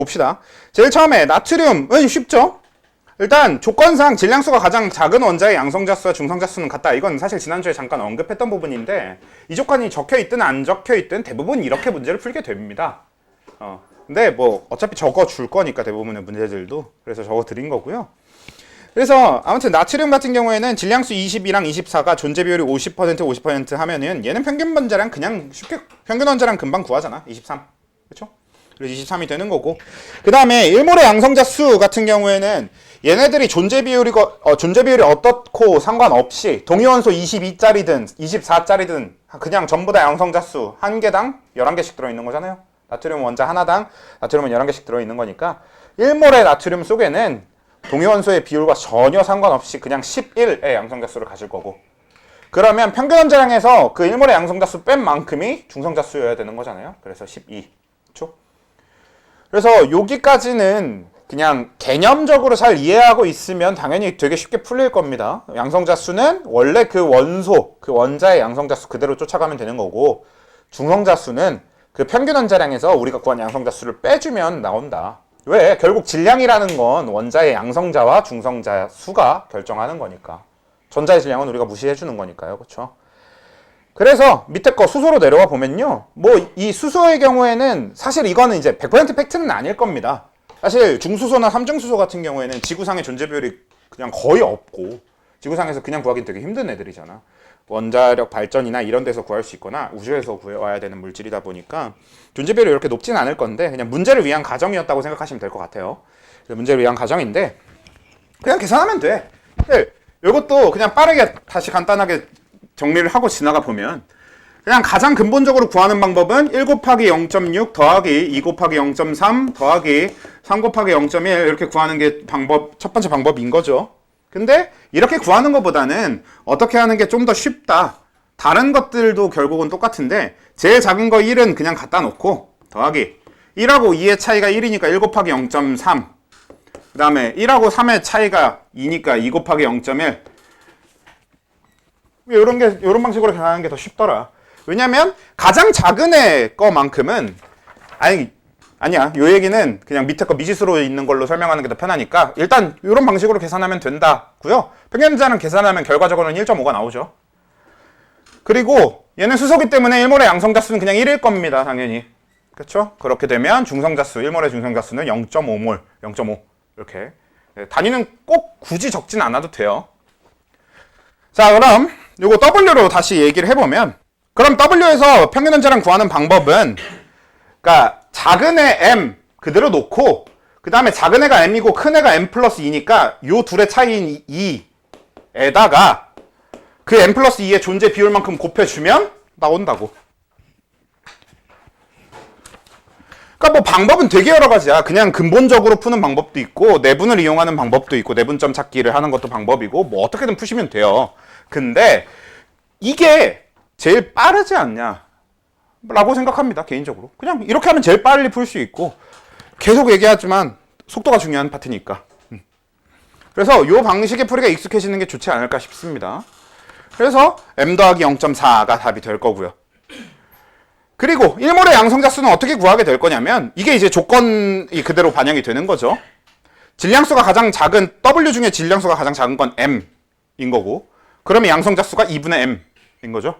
봅시다. 제일 처음에 나트륨은 쉽죠? 일단 조건상 질량수가 가장 작은 원자의 양성자수와 중성자수는 같다. 이건 사실 지난주에 잠깐 언급했던 부분인데 이 조건이 적혀있든 안 적혀있든 대부분 이렇게 문제를 풀게 됩니다. 근데 뭐 어차피 적어 줄 거니까 대부분의 문제들도 그래서 적어 드린 거고요. 그래서 아무튼 나트륨 같은 경우에는 질량수 22랑 24가 존재 비율이 50% 50% 하면은 얘는 평균 원자량 그냥 쉽게 평균 원자량 금방 구하잖아. 23. 그렇죠? 그래서 23이 되는 거고. 그다음에 1몰의 양성자수 같은 경우에는 얘네들이 존재 비율이 어떻고 상관없이 동위원소 22짜리든 24짜리든 그냥 전부 다 양성자수 한 개당 11개씩 들어 있는 거잖아요. 나트륨 원자 하나당 나트륨은 11개씩 들어 있는 거니까 1몰의 나트륨 속에는 동위원소의 비율과 전혀 상관없이 그냥 11의 양성자수를 가질 거고, 그러면 평균 원자량에서 그 1몰의 양성자수 뺀 만큼이 중성자수여야 되는 거잖아요. 그래서 12. 그렇죠? 그래서 여기까지는 그냥 개념적으로 잘 이해하고 있으면 당연히 되게 쉽게 풀릴 겁니다. 양성자수는 원래 그 원소, 그 원자의 양성자수 그대로 쫓아가면 되는 거고, 중성자수는 그 평균 원자량에서 우리가 구한 양성자수를 빼주면 나온다. 왜? 결국 질량이라는 건 원자의 양성자와 중성자 수가 결정하는 거니까. 전자의 질량은 우리가 무시해주는 거니까요. 그렇죠? 그래서 밑에 거 수소로 내려와 보면요. 뭐 이 수소의 경우에는 사실 이거는 이제 100% 팩트는 아닐 겁니다. 사실 중수소나 삼중수소 같은 경우에는 지구상의 존재 비율이 그냥 거의 없고 지구상에서 그냥 구하기 되게 힘든 애들이잖아. 원자력 발전이나 이런 데서 구할 수 있거나 우주에서 구해와야 되는 물질이다 보니까 존재 비율이 이렇게 높진 않을 건데 그냥 문제를 위한 가정이었다고 생각하시면 될 것 같아요. 문제를 위한 가정인데 그냥 계산하면 돼. 이것도 그냥 빠르게 다시 간단하게 정리를 하고 지나가 보면 그냥 가장 근본적으로 구하는 방법은 1 곱하기 0.6 더하기 2 곱하기 0.3 더하기 3 곱하기 0.1 이렇게 구하는 게 첫 번째 방법인 거죠. 근데 이렇게 구하는 것보다는 어떻게 하는 게 좀 더 쉽다. 다른 것들도 결국은 똑같은데 제일 작은 거 1은 그냥 갖다 놓고 더하기 1하고 2의 차이가 1이니까 1 곱하기 0.3 그 다음에 1하고 3의 차이가 2니까 2 곱하기 0.1 이런 방식으로 계산하는 게 더 쉽더라. 왜냐면 가장 작은 애 거만큼은 아니야. 요 얘기는 그냥 밑에 거 미지수로 있는 걸로 설명하는 게 더 편하니까 일단 이런 방식으로 계산하면 된다고요. 평균자는 계산하면 결과적으로는 1.5가 나오죠. 그리고 얘는 수소기 때문에 1몰의 양성자수는 그냥 1일 겁니다. 당연히. 그렇죠? 그렇게 되면 중성자수, 1몰의 중성자수는 0.5몰, 0.5 이렇게. 단위는 꼭 굳이 적진 않아도 돼요. 자, 그럼 요거 W로 다시 얘기를 해보면, 그럼 W에서 평균 원자량 구하는 방법은, 그러니까 작은 애 M 그대로 놓고 그 다음에 작은 애가 M이고 큰 애가 M 플러스 2니까 요 둘의 차이인 2에다가 그 M 플러스 2의 존재 비율만큼 곱해주면 나온다고. 그러니까 뭐 방법은 되게 여러 가지야. 그냥 근본적으로 푸는 방법도 있고 내분을 이용하는 방법도 있고 내분점 찾기를 하는 것도 방법이고 뭐 어떻게든 푸시면 돼요. 근데 이게 제일 빠르지 않냐 라고 생각합니다. 개인적으로. 그냥 이렇게 하면 제일 빨리 풀 수 있고 계속 얘기하지만 속도가 중요한 파트니까. 그래서 이 방식의 풀이가 익숙해지는 게 좋지 않을까 싶습니다. 그래서 M 더하기 0.4가 답이 될 거고요. 그리고 1몰의 양성자수는 어떻게 구하게 될 거냐면 이게 이제 조건이 그대로 반영이 되는 거죠. 질량수가 가장 작은 W 중에 질량수가 가장 작은 건 M인 거고 그러면 양성자수가 2분의 M인 거죠.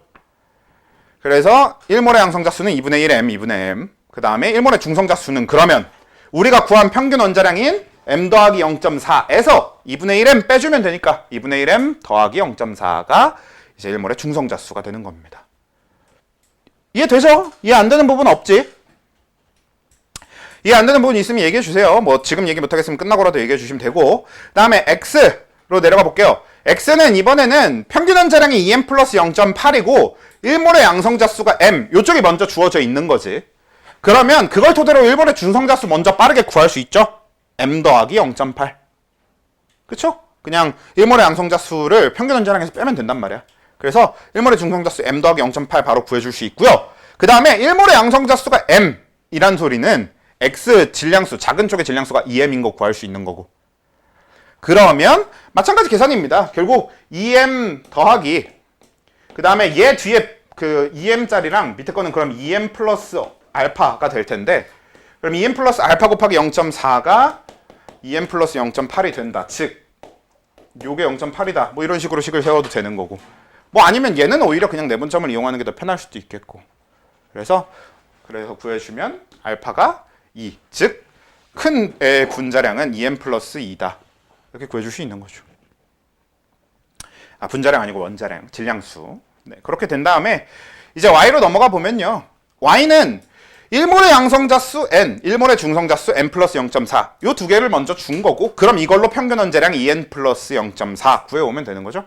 그래서 1몰의 양성자수는 2분의 1 M, 2분의 M. 그 다음에 1몰의 중성자수는 그러면 우리가 구한 평균 원자량인 M 더하기 0.4에서 2분의 1M 빼주면 되니까 2분의 1M 더하기 0.4가 이제 1몰의 중성자수가 되는 겁니다. 이해되죠? 이해 안 되는 부분 없지? 이해 안 되는 부분 있으면 얘기해 주세요. 뭐 지금 얘기 못하겠으면 끝나고라도 얘기해 주시면 되고 그 다음에 X로 내려가 볼게요. X는 이번에는 평균 원자량이 2M 플러스 0.8이고 1몰의 양성자수가 M 요쪽이 먼저 주어져 있는 거지. 그러면 그걸 토대로 1몰의 중성자수 먼저 빠르게 구할 수 있죠? M 더하기 0.8 그쵸? 그냥 1몰의 양성자수를 평균 원자량에서 빼면 된단 말이야. 그래서 1몰의 중성자수 M 더하기 0.8 바로 구해줄 수 있고요. 그 다음에 1몰의 양성자수가 M 이란 소리는 X 질량수 작은 쪽의 질량수가 2M인 거 구할 수 있는 거고 그러면 마찬가지 계산입니다. 결국 2M 더하기 그 다음에 얘 뒤에 그 2M짜리랑 밑에 거는 그럼 2M 플러스 알파가 될 텐데 그럼 2n 플러스 알파 곱하기 0.4가 2n 플러스 0.8이 된다. 즉 요게 0.8이다. 뭐 이런 식으로 식을 세워도 되는 거고. 뭐 아니면 얘는 오히려 그냥 내분점을 이용하는 게 더 편할 수도 있겠고. 그래서 구해주면 알파가 2. 즉 큰 의 분자량은 2n 플러스 2다. 이렇게 구해줄 수 있는 거죠. 아, 분자량 아니고 원자량, 질량수. 네, 그렇게 된 다음에 이제 y로 넘어가 보면요. y는 1몰의 양성자수 n, 1몰의 중성자수 n 플러스 0.4. 요 두 개를 먼저 준 거고, 그럼 이걸로 평균 원자량 2n 플러스 0.4 구해오면 되는 거죠.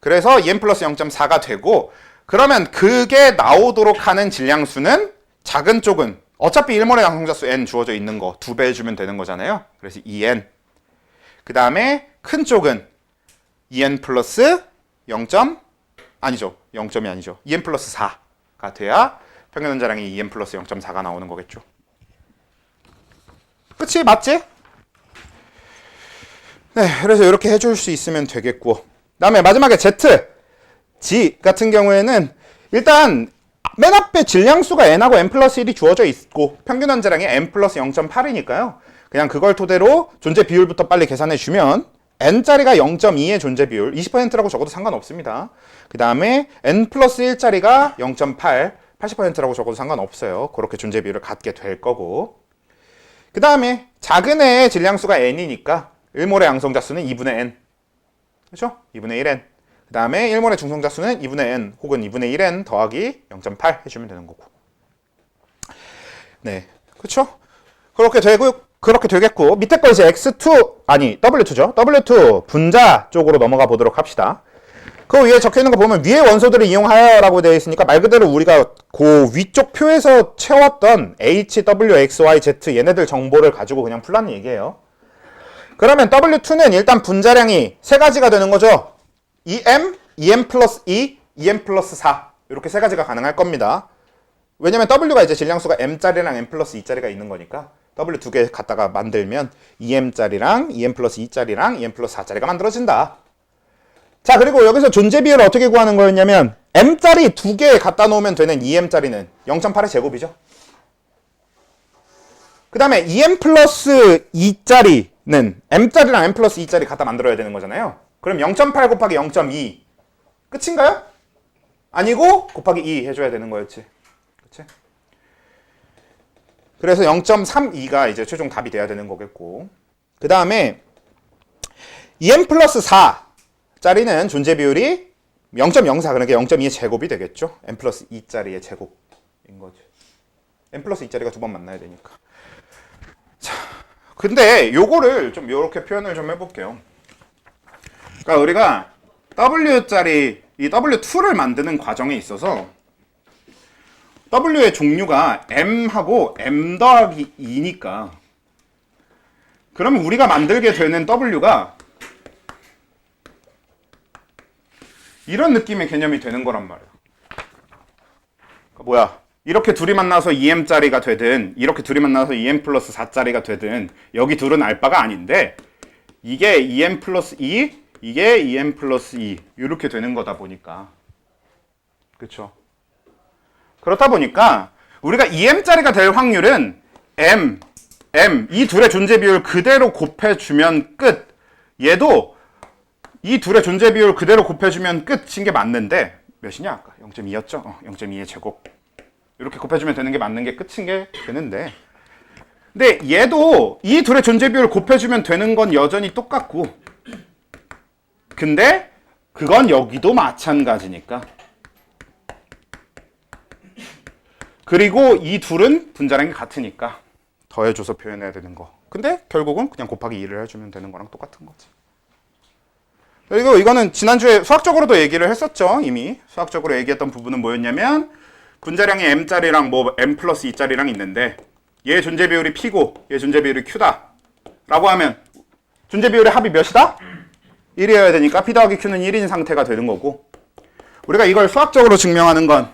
그래서 2n 플러스 0.4가 되고, 그러면 그게 나오도록 하는 질량수는 작은 쪽은 어차피 1몰의 양성자수 n 주어져 있는 거 2배 해주면 되는 거잖아요. 그래서 2n. 그 다음에 큰 쪽은 2n 플러스 0점, 아니죠. 0점이 아니죠. 2n 플러스 4가 돼야 평균 원자량이 2n 플러스 0.4가 나오는 거겠죠. 그치? 맞지? 네, 그래서 이렇게 해줄 수 있으면 되겠고. 그 다음에 마지막에 Z, G 같은 경우에는 일단 맨 앞에 질량수가 n하고 n 플러스 1이 주어져 있고 평균 원자량이 n 플러스 0.8이니까요. 그냥 그걸 토대로 존재 비율부터 빨리 계산해 주면 n짜리가 0.2의 존재 비율, 20%라고 적어도 상관없습니다. 그 다음에 n 플러스 1짜리가 0.8, 80%라고 적어도 상관없어요. 그렇게 존재 비율을 갖게 될 거고. 그 다음에 작은 애의 질량수가 n이니까 1몰의 양성자수는 2분의 n. 그렇죠? 2분의 1n. 그 다음에 1몰의 중성자수는 2분의 n 혹은 2분의 1n 더하기 0.8 해주면 되는 거고. 네, 그렇죠? 그렇게 되겠고, 밑에 거 이제 x2, 아니 w2죠. w2 분자 쪽으로 넘어가 보도록 합시다. 그 위에 적혀 있는 거 보면 위에 원소들을 이용하여라고 되어 있으니까 말 그대로 우리가 그 위쪽 표에서 채웠던 h, w, x, y, z 얘네들 정보를 가지고 그냥 풀라는 얘기예요. 그러면 w2는 일단 분자량이 세 가지가 되는 거죠. 2m, 2m 플러스 2, 2m 플러스 4 이렇게 세 가지가 가능할 겁니다. 왜냐면 w가 이제 질량수가 m짜리랑 m 플러스 2짜리가 있는 거니까 w 두 개 갖다가 만들면 2m짜리랑 2m 플러스 2짜리랑 2m 플러스 4짜리가 만들어진다. 자, 그리고 여기서 존재 비율을 어떻게 구하는 거였냐면 m짜리 두 개 갖다 놓으면 되는 2m짜리는 0.8의 제곱이죠. 그 다음에 2m 플러스 2짜리는 m짜리랑 m 플러스 2짜리 갖다 만들어야 되는 거잖아요. 그럼 0.8 곱하기 0.2 끝인가요? 아니고 곱하기 2 해줘야 되는 거였지. 그치? 그래서 0.32가 이제 최종 답이 돼야 되는 거겠고, 그 다음에 2m 플러스 4짜리는 존재 비율이 0.04, 그러니까 0.2의 제곱이 되겠죠. m 플러스 2짜리의 제곱인 거죠. m 플러스 2짜리가 두 번 만나야 되니까. 자, 근데 요거를 좀 요렇게 표현을 좀 해볼게요. 그러니까 우리가 W짜리 이 W2를 만드는 과정에 있어서 W의 종류가 M하고 M 더하기 2니까 그러면 우리가 만들게 되는 W가 이런 느낌의 개념이 되는 거란 말이야. 그러니까 뭐야? 이렇게 둘이 만나서 2M짜리가 되든 이렇게 둘이 만나서 2M 플러스 4짜리가 되든 여기 둘은 알바가 아닌데 이게 2M 플러스 2 이게 2m 플러스 2 이렇게 되는 거다 보니까, 그렇죠? 그렇다 보니까 우리가 2m짜리가 될 확률은 m 이 둘의 존재 비율 그대로 곱해주면 끝. 얘도 이 둘의 존재 비율 그대로 곱해주면 끝인 게 맞는데 몇이냐 아까 0.2였죠? 0.2의 제곱 이렇게 곱해주면 되는 게 맞는 게 끝인 게 되는데, 근데 얘도 이 둘의 존재 비율 곱해주면 되는 건 여전히 똑같고, 근데 그건 여기도 마찬가지니까. 그리고 이 둘은 분자량이 같으니까 더해줘서 표현해야 되는 거. 근데 결국은 그냥 곱하기 2를 해주면 되는 거랑 똑같은 거지. 그리고 이거는 지난주에 수학적으로도 얘기를 했었죠. 이미 수학적으로 얘기했던 부분은 뭐였냐면 분자량이 m짜리랑 뭐 m 플러스 2짜리랑 있는데 얘 존재 비율이 p고 얘 존재 비율이 q다 라고 하면 존재 비율의 합이 몇이다? 1이어야 되니까 p 더하기 q는 1인 상태가 되는 거고, 우리가 이걸 수학적으로 증명하는 건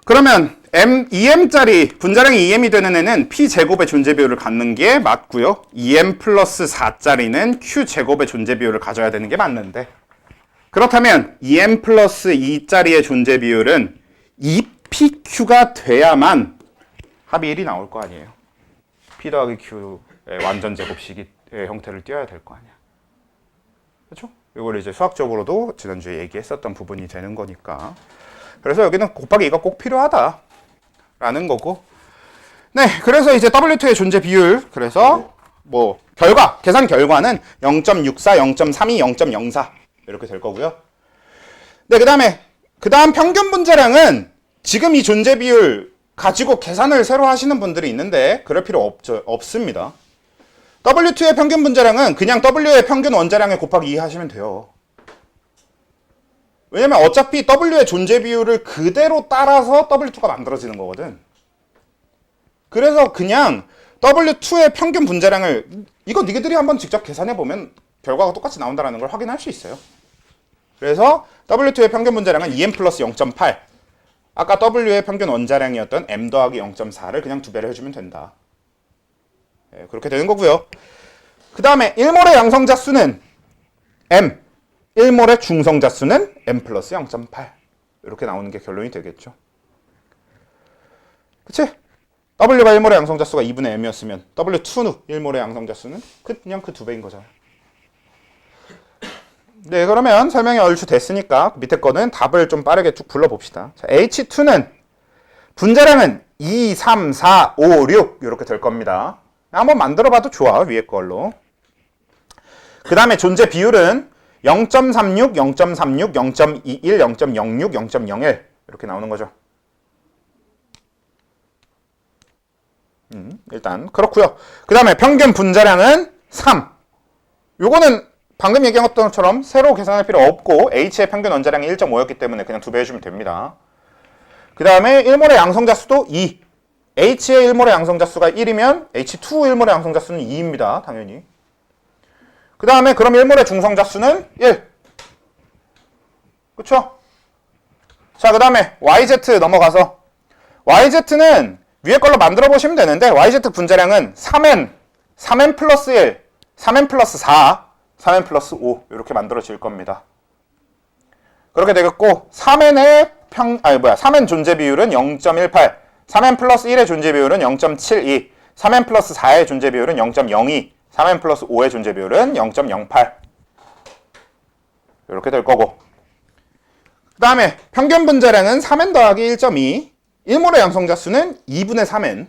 그러면 2m짜리 분자량이 2m이 되는 애는 p제곱의 존재 비율을 갖는 게 맞고요. 2m 플러스 4짜리는 q제곱의 존재 비율을 가져야 되는 게 맞는데, 그렇다면 2m 플러스 2짜리의 존재 비율은 EPQ가 돼야만 합이 1이 나올 거 아니에요. P 더하기 Q의 완전 제곱식의 형태를 띄어야 될 거 아니야. 그렇죠? 이걸 이제 수학적으로도 지난주에 얘기했었던 부분이 되는 거니까. 그래서 여기는 곱하기 2가 꼭 필요하다라는 거고. 네, 그래서 이제 W2의 존재 비율, 그래서 뭐 계산 결과는 0.64, 0.32, 0.04 이렇게 될 거고요. 네, 그다음 평균 분자량은 지금 이 존재 비율 가지고 계산을 새로 하시는 분들이 있는데 그럴 필요 없습니다. W2의 평균 분자량은 그냥 W의 평균 원자량에 곱하기 2 하시면 돼요. 왜냐면 어차피 W의 존재 비율을 그대로 따라서 W2가 만들어지는 거거든. 그래서 그냥 W2의 평균 분자량을 이거 니들이 한번 직접 계산해보면 결과가 똑같이 나온다는 걸 확인할 수 있어요. 그래서 W2의 평균 분자량은 2m 플러스 0.8. 아까 W의 평균 원자량이었던 m 더하기 0.4를 그냥 2배를 해주면 된다. 네, 그렇게 되는 거고요. 그 다음에 1몰의 양성자 수는 m, 1몰의 중성자 수는 m 플러스 0.8. 이렇게 나오는 게 결론이 되겠죠. 그치? W가 1몰의 양성자 수가 2분의 m이었으면 W2 1몰의 양성자 수는 그냥 그 2배인 거잖아요. 네, 그러면 설명이 얼추 됐으니까 밑에 거는 답을 좀 빠르게 쭉 불러봅시다. 자, H2는 분자량은 2, 3, 4, 5, 6 이렇게 될 겁니다. 한번 만들어봐도 좋아, 위에 걸로. 그 다음에 존재 비율은 0.36, 0.36, 0.21, 0.06, 0.01 이렇게 나오는 거죠. 일단 그렇고요. 그 다음에 평균 분자량은 3. 요거는 방금 얘기한 것처럼 새로 계산할 필요 없고 H의 평균 원자량이 1.5였기 때문에 그냥 2배 해주면 됩니다. 그 다음에 1몰의 양성자 수도 2. H의 1몰의 양성자 수가 1이면 H2 1몰의 양성자 수는 2입니다. 당연히. 그 다음에 그럼 1몰의 중성자 수는 1. 그쵸? 자, 그 다음에 YZ 넘어가서 YZ는 위에 걸로 만들어 보시면 되는데 YZ 분자량은 3n 플러스 1, 3n 플러스 4, 3n 플러스 5 이렇게 만들어질 겁니다. 그렇게 되겠고 3n 존재 비율은 0.18, 3n 플러스 1의 존재 비율은 0.72, 3n 플러스 4의 존재 비율은 0.02, 3n 플러스 5의 존재 비율은 0.08 이렇게 될 거고, 그 다음에 평균 분자량은 3n 더하기 1.2, 1몰의 양성자 수는 2분의 3n,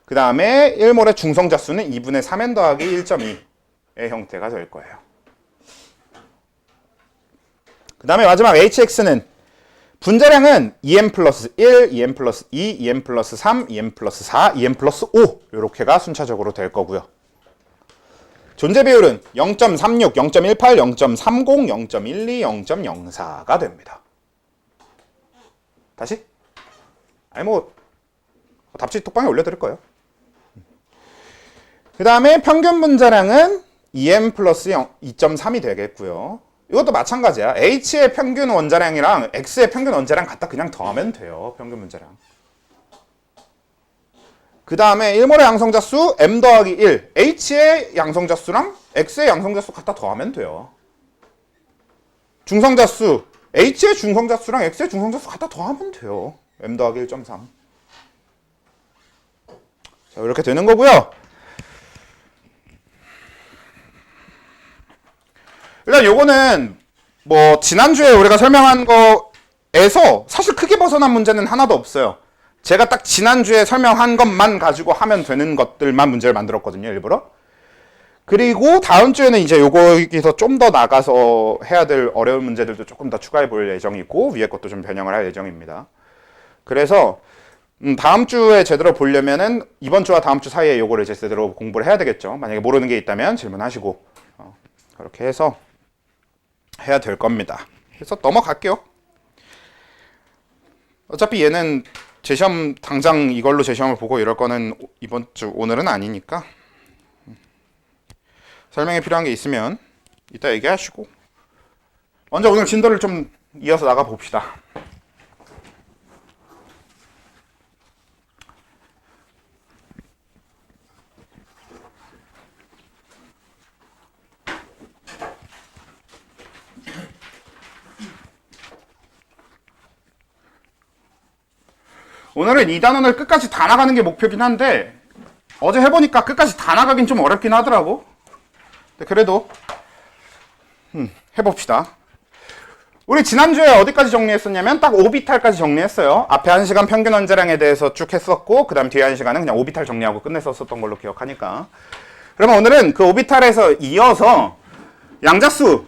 그 다음에 1몰의 중성자 수는 2분의 3n 더하기 1.2의 형태가 될 거예요. 그 다음에 마지막 hx는 분자량은 2m 플러스 1, 2m 플러스 2, 2m 플러스 3, 2m 플러스 4, 2m 플러스 5 이렇게가 순차적으로 될 거고요. 존재 비율은 0.36, 0.18, 0.30, 0.12, 0.04가 됩니다. 다시? 답지 톡방에 올려드릴 거예요. 그 다음에 평균 분자량은 2m 플러스 2.3이 되겠고요. 이것도 마찬가지야. H의 평균 원자량이랑 X의 평균 원자량 갖다 그냥 더하면 돼요. 평균 분자량. 그 다음에 1몰의 양성자 수 m 더하기 1. H의 양성자 수랑 X의 양성자 수 갖다 더하면 돼요. 중성자 수 H의 중성자 수랑 X의 중성자 수 갖다 더하면 돼요. m 더하기 1.3. 자, 이렇게 되는 거고요. 일단 요거는 뭐 지난주에 우리가 설명한 거에서 사실 크게 벗어난 문제는 하나도 없어요. 제가 딱 지난주에 설명한 것만 가지고 하면 되는 것들만 문제를 만들었거든요, 일부러. 그리고 다음 주에는 이제 요거에서 좀 더 나가서 해야 될 어려운 문제들도 조금 더 추가해 볼 예정이고 위에 것도 좀 변형을 할 예정입니다. 그래서 다음 주에 제대로 보려면은 이번 주와 다음 주 사이에 요거를 이제 제대로 공부를 해야 되겠죠. 만약에 모르는 게 있다면 질문하시고 그렇게 해서 해야 될 겁니다. 그래서 넘어갈게요. 어차피 얘는 제 시험 당장 이걸로 제 시험을 보고 이럴 거는 이번 주 오늘은 아니니까 설명이 필요한 게 있으면 이따 얘기하시고 먼저 오늘 진도를 좀 이어서 나가 봅시다. 오늘은 이 단원을 끝까지 다 나가는 게 목표긴 한데 어제 해보니까 끝까지 다 나가긴 좀 어렵긴 하더라고. 근데 그래도 해봅시다. 우리 지난주에 어디까지 정리했었냐면 딱 오비탈까지 정리했어요. 앞에 1시간 평균 원자량에 대해서 쭉 했었고 그 다음 뒤에 1시간은 그냥 오비탈 정리하고 끝냈었던 걸로 기억하니까. 그러면 오늘은 그 오비탈에서 이어서 양자수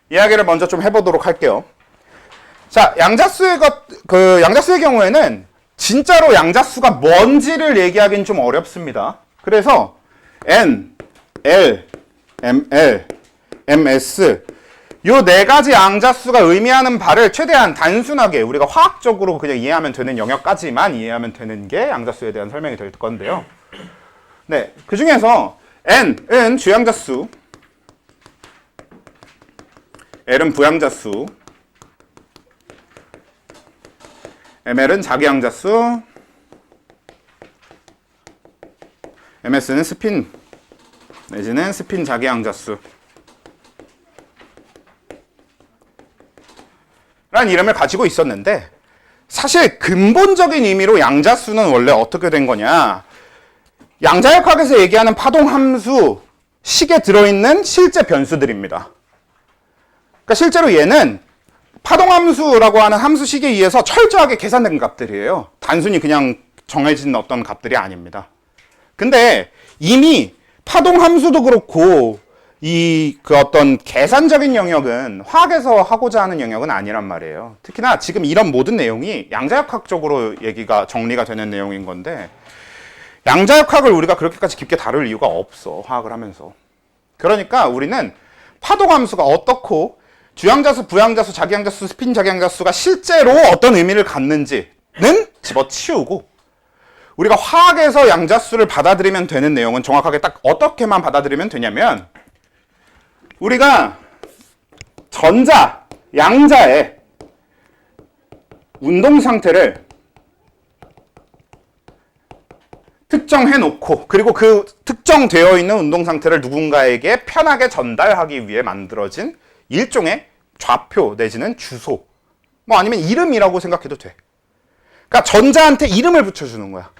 이야기를 먼저 좀 해보도록 할게요. 자, 양자수의 경우에는 진짜로 양자수가 뭔지를 얘기하기는 좀 어렵습니다. 그래서 N, L, ML, MS 요 네 가지 양자수가 의미하는 바를 최대한 단순하게 우리가 화학적으로 그냥 이해하면 되는 영역까지만 이해하면 되는 게 양자수에 대한 설명이 될 건데요. 네, 그 중에서 N은 주양자수, L은 부양자수, ML은 자기양자수, MS는 스핀 내지는 스핀 자기양자수 라는 이름을 가지고 있었는데 사실 근본적인 의미로 양자수는 원래 어떻게 된 거냐, 양자역학에서 얘기하는 파동함수 식에 들어있는 실제 변수들입니다. 그러니까 실제로 얘는 파동함수라고 하는 함수식에 의해서 철저하게 계산된 값들이에요. 단순히 그냥 정해진 어떤 값들이 아닙니다. 근데 이미 파동함수도 그렇고 그 어떤 계산적인 영역은 화학에서 하고자 하는 영역은 아니란 말이에요. 특히나 지금 이런 모든 내용이 양자역학적으로 얘기가 정리가 되는 내용인 건데 양자역학을 우리가 그렇게까지 깊게 다룰 이유가 없어, 화학을 하면서. 그러니까 우리는 파동함수가 어떻고 주양자수, 부양자수, 자기양자수, 스핀 자기양자수가 실제로 어떤 의미를 갖는지는 집어치우고 우리가 화학에서 양자수를 받아들이면 되는 내용은 정확하게 딱 어떻게만 받아들이면 되냐면 우리가 전자, 양자의 운동 상태를 특정해 놓고 그리고 그 특정되어 있는 운동 상태를 누군가에게 편하게 전달하기 위해 만들어진 일종의 좌표 내지는 주소, 뭐 아니면 이름이라고 생각해도 돼. 그러니까 전자한테 이름을 붙여주는 거야.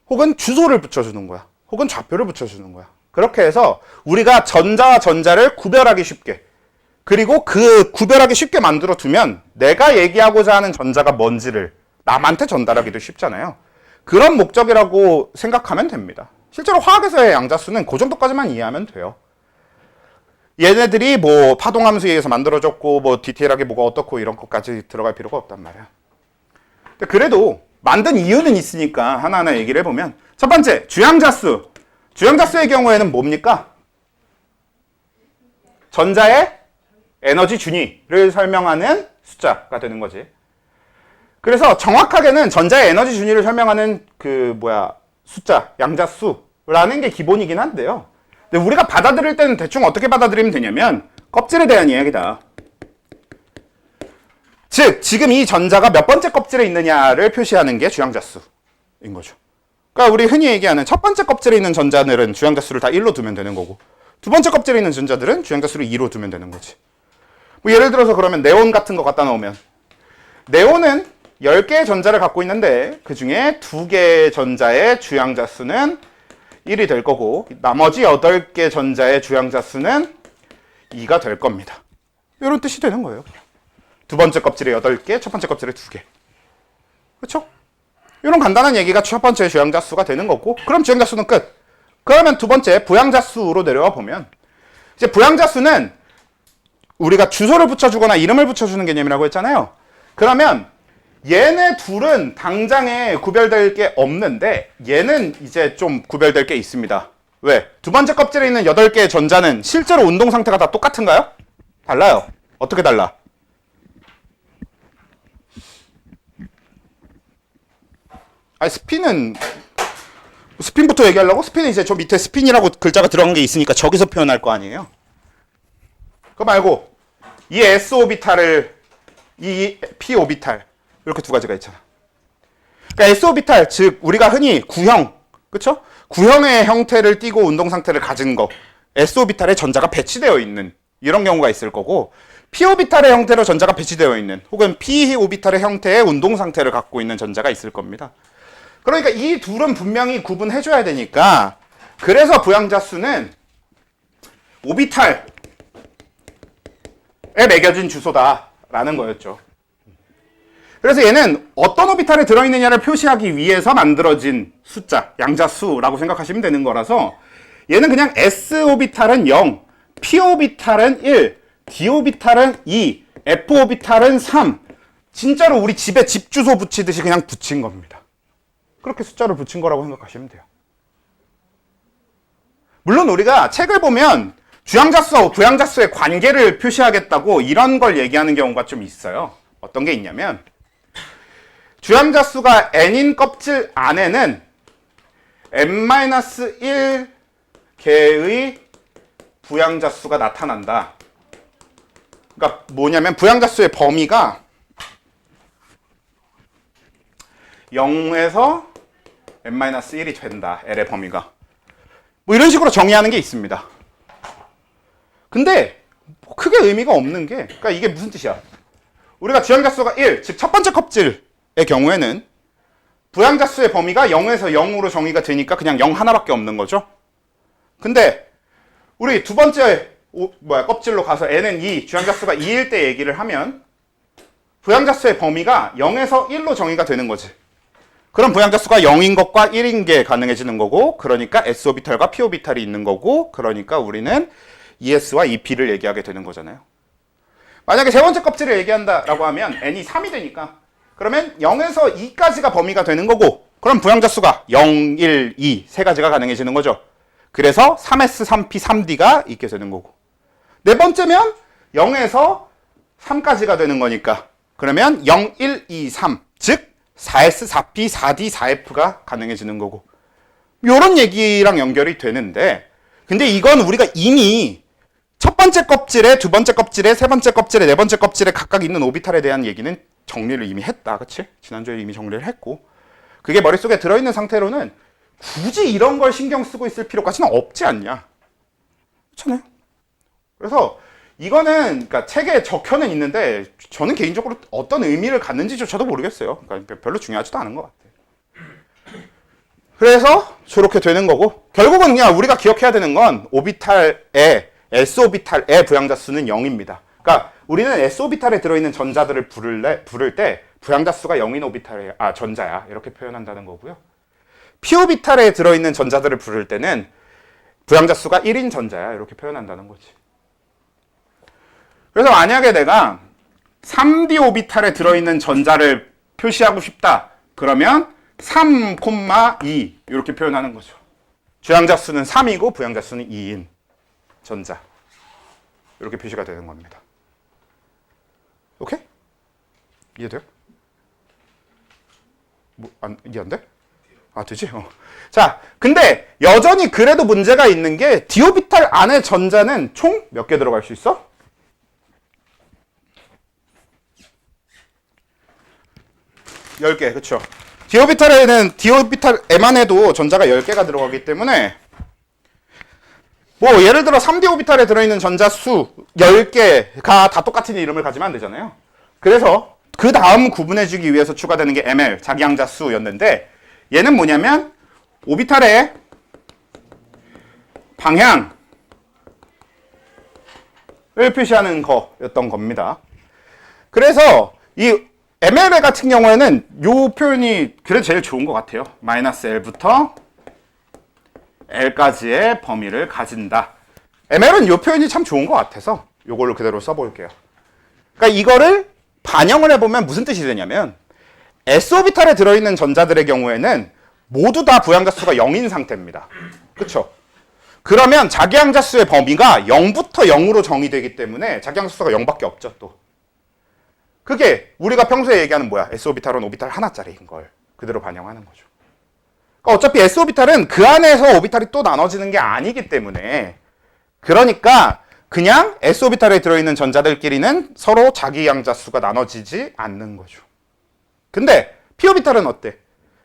혹은 주소를 붙여주는 거야. 혹은 좌표를 붙여주는 거야. 그렇게 해서 우리가 전자와 전자를 구별하기 쉽게, 그리고 그 구별하기 쉽게 만들어 두면 내가 얘기하고자 하는 전자가 뭔지를 남한테 전달하기도 쉽잖아요. 그런 목적이라고 생각하면 됩니다. 실제로 화학에서의 양자수는 그 정도까지만 이해하면 돼요. 얘네들이 뭐 파동함수에 의해서 만들어졌고 뭐 디테일하게 뭐가 어떻고 이런 것까지 들어갈 필요가 없단 말이야. 근데 그래도 만든 이유는 있으니까 하나하나 얘기를 해보면, 첫 번째, 주양자수. 주양자수의 경우에는 뭡니까? 전자의 에너지 준위를 설명하는 숫자가 되는 거지. 그래서 정확하게는 전자의 에너지 준위를 설명하는 숫자, 양자수라는 게 기본이긴 한데요. 근데 우리가 받아들일 때는 대충 어떻게 받아들이면 되냐면 껍질에 대한 이야기다. 즉, 지금 이 전자가 몇 번째 껍질에 있느냐를 표시하는 게 주양자수인 거죠. 그러니까 우리 흔히 얘기하는 첫 번째 껍질에 있는 전자들은 주양자수를 다 1로 두면 되는 거고, 두 번째 껍질에 있는 전자들은 주양자수를 2로 두면 되는 거지. 뭐 예를 들어서 그러면 네온 같은 거 갖다 놓으면, 네온은 10개의 전자를 갖고 있는데 그 중에 2개의 전자의 주양자수는 1이 될 거고 나머지 8개 전자의 주양자수는 2가 될 겁니다. 이런 뜻이 되는 거예요. 그냥. 두 번째 껍질에 8개, 첫 번째 껍질에 2개. 그렇죠? 이런 간단한 얘기가 첫 번째 주양자수가 되는 거고, 그럼 주양자수는 끝. 그러면 두 번째 부양자수로 내려와 보면, 이제 부양자수는 우리가 주소를 붙여주거나 이름을 붙여주는 개념이라고 했잖아요. 그러면 얘네 둘은 당장에 구별될 게 없는데 얘는 이제 좀 구별될 게 있습니다. 왜? 두 번째 껍질에 있는 8개의 전자는 실제로 운동 상태가 다 똑같은가요? 달라요. 어떻게 달라? 아니, 스핀부터 얘기하려고? 스핀은 이제 저 밑에 스핀이라고 글자가 들어간 게 있으니까 저기서 표현할 거 아니에요? 그거 말고 이 s 오비탈을 이 p 오비탈 이렇게 두 가지가 있잖아. 그러니까 s 오비탈, 즉 우리가 흔히 구형, 그렇죠? 구형의 형태를 띠고 운동 상태를 가진 거, s 오비탈에 전자가 배치되어 있는 이런 경우가 있을 거고, p 오비탈의 형태로 전자가 배치되어 있는 혹은 p 오비탈의 형태의 운동 상태를 갖고 있는 전자가 있을 겁니다. 그러니까 이 둘은 분명히 구분해줘야 되니까 그래서 부양자 수는 오비탈에 매겨진 주소다라는 거였죠. 그래서 얘는 어떤 오비탈에 들어있느냐를 표시하기 위해서 만들어진 숫자, 양자수라고 생각하시면 되는 거라서 얘는 그냥 S 오비탈은 0, P 오비탈은 1, D 오비탈은 2, F 오비탈은 3. 진짜로 우리 집에 집 주소 붙이듯이 그냥 붙인 겁니다. 그렇게 숫자를 붙인 거라고 생각하시면 돼요. 물론 우리가 책을 보면 주양자수와 부양자수의 관계를 표시하겠다고 이런 걸 얘기하는 경우가 좀 있어요. 어떤 게 있냐면 주양자수가 n인 껍질 안에는 n-1 개의 부양자수가 나타난다. 그러니까 뭐냐면 부양자수의 범위가 0에서 n-1이 된다. L의 범위가. 뭐 이런 식으로 정의하는 게 있습니다. 근데 크게 의미가 없는 게, 그러니까 이게 무슨 뜻이야? 우리가 주양자수가 1, 즉 첫 번째 껍질의 경우에는 부양자수의 범위가 0에서 0으로 정의가 되니까 그냥 0 하나밖에 없는 거죠. 근데 우리 두 번째 껍질로 가서 n은 2, 주양자수가 2일 때 얘기를 하면 부양자수의 범위가 0에서 1로 정의가 되는 거지. 그럼 부양자수가 0인 것과 1인 게 가능해지는 거고, 그러니까 S오비탈과 P오비탈이 있는 거고, 그러니까 우리는 ES와 EP를 얘기하게 되는 거잖아요. 만약에 세 번째 껍질을 얘기한다라고 하면 n이 3이 되니까 그러면 0에서 2까지가 범위가 되는 거고, 그럼 부양자수가 0, 1, 2 세 가지가 가능해지는 거죠. 그래서 3S, 3P, 3D가 있게 되는 거고, 네 번째면 0에서 3까지가 되는 거니까 그러면 0, 1, 2, 3 즉 4S, 4P, 4D, 4F가 가능해지는 거고, 요런 얘기랑 연결이 되는데, 근데 이건 우리가 이미 첫 번째 껍질에, 두 번째 껍질에, 세 번째 껍질에, 네 번째 껍질에 각각 있는 오비탈에 대한 얘기는 정리를 이미 했다. 그치? 지난주에 이미 정리를 했고, 그게 머릿속에 들어있는 상태로는 굳이 이런 걸 신경 쓰고 있을 필요까지는 없지 않냐. 그렇잖아요. 그래서 이거는 그러니까 책에 적혀는 있는데 저는 개인적으로 어떤 의미를 갖는지조차도 모르겠어요. 그러니까 별로 중요하지도 않은 것 같아요. 그래서 저렇게 되는 거고, 결국은 그냥 우리가 기억해야 되는 건 오비탈의 S오비탈의 부양자수는 0입니다. 그러니까 우리는 S오비탈에 들어있는 전자들을 부를 때 부양자수가 0인 오비탈의 전자야 이렇게 표현한다는 거고요. P오비탈에 들어있는 전자들을 부를 때는 부양자수가 1인 전자야 이렇게 표현한다는 거지. 그래서 만약에 내가 3D 오비탈에 들어있는 전자를 표시하고 싶다. 그러면 3, 2 이렇게 표현하는 거죠. 주양자수는 3이고 부양자수는 2인 전자. 이렇게 표시가 되는 겁니다. 오케이? 이해돼요? 이해 안 돼? 되지? 자, 근데 여전히 그래도 문제가 있는 게 D오비탈 안에 전자는 총 몇 개 들어갈 수 있어? 10개, 그쵸? D오비탈에는 D오비탈 M 안에도 전자가 10개가 들어가기 때문에 뭐 예를 들어 3D 오비탈에 들어있는 전자 수 10개가 다 똑같은 이름을 가지면 안 되잖아요. 그래서 그 다음 구분해주기 위해서 추가되는 게 ML, 자기양자 수였는데, 얘는 뭐냐면 오비탈의 방향을 표시하는 거였던 겁니다. 그래서 이 ML 같은 경우에는 이 표현이 그래도 제일 좋은 것 같아요. 마이너스 L부터 L까지의 범위를 가진다. ML은 이 표현이 참 좋은 것 같아서 이걸로 그대로 써볼게요. 그러니까 이거를 반영을 해보면 무슨 뜻이 되냐면 S오비탈에 들어있는 전자들의 경우에는 모두 다 부양자수가 0인 상태입니다. 그쵸? 그러면 자기양자수의 범위가 0부터 0으로 정의되기 때문에 자기양자수가 0밖에 없죠, 또. 그게 우리가 평소에 얘기하는 뭐야? S오비탈은 오비탈 하나짜리인 걸 그대로 반영하는 거죠. 그러니까 어차피 S오비탈은 그 안에서 오비탈이 또 나눠지는 게 아니기 때문에, 그러니까 그냥 S오비탈에 들어있는 전자들끼리는 서로 자기양자수가 나눠지지 않는 거죠. 근데 P오비탈은 어때?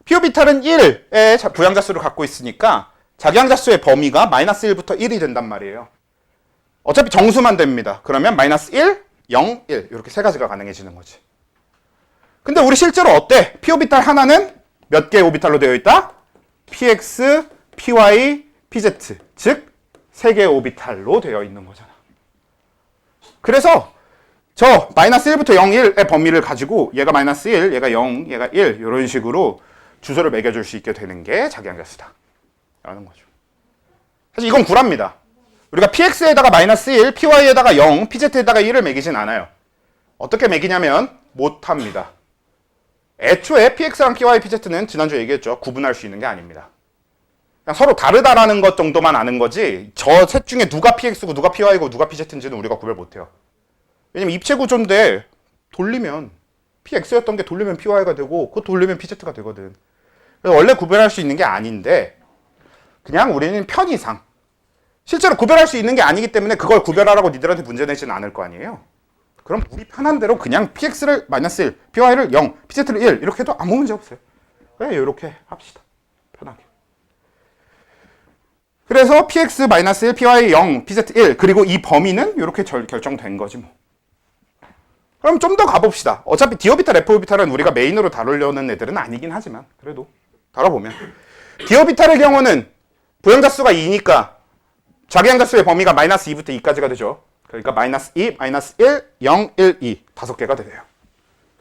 P오비탈은 1의 부양자수를 갖고 있으니까 자기양자수의 범위가 마이너스 1부터 1이 된단 말이에요. 어차피 정수만 됩니다. 그러면 마이너스 1, 0, 1 이렇게 세 가지가 가능해지는 거지. 근데 우리 실제로 어때? p 오비탈 하나는 몇 개의 오비탈로 되어 있다? px, py, pz 즉 세 개의 오비탈로 되어 있는 거잖아. 그래서 저 마이너스 1부터 0, 1의 범위를 가지고 얘가 마이너스 1, 얘가 0, 얘가 1 이런 식으로 주소를 매겨줄 수 있게 되는 게 자기항자수다 라는 거죠. 사실 이건 구랍니다. 우리가 px에다가 마이너스 1, py에다가 0, pz에다가 1을 매기진 않아요. 어떻게 매기냐면 못합니다. 애초에 px랑 py, pz는 지난주에 얘기했죠. 구분할 수 있는 게 아닙니다. 그냥 서로 다르다라는 것 정도만 아는 거지 저 셋 중에 누가 px고 누가 py고 누가 pz인지는 우리가 구별 못해요. 왜냐면 입체 구조인데 돌리면 px였던 게 돌리면 py가 되고 그거 돌리면 pz가 되거든. 그래서 원래 구별할 수 있는 게 아닌데 그냥 우리는 편의상 실제로 구별할 수 있는 게 아니기 때문에 그걸 구별하라고 니들한테 문제 내지는 않을 거 아니에요. 그럼 우리 편한 대로 그냥 px를 마이너스 1, py를 0, pz를 1 이렇게 해도 아무 문제 없어요. 그래 이렇게 합시다. 편하게. 그래서 px 마이너스 1, py 0, pz 1 그리고 이 범위는 이렇게 결정된 거지 뭐. 그럼 좀 더 가봅시다. 어차피 d오비탈, f오비탈은 우리가 메인으로 다루려는 애들은 아니긴 하지만 그래도 다뤄보면 d오비탈의 경우는 부양자수가 2니까 좌기항자수의 범위가 마이너스 2부터 2까지가 되죠. 그러니까 마이너스 2, 마이너스 1, 0, 1, 2 5개가 되네요.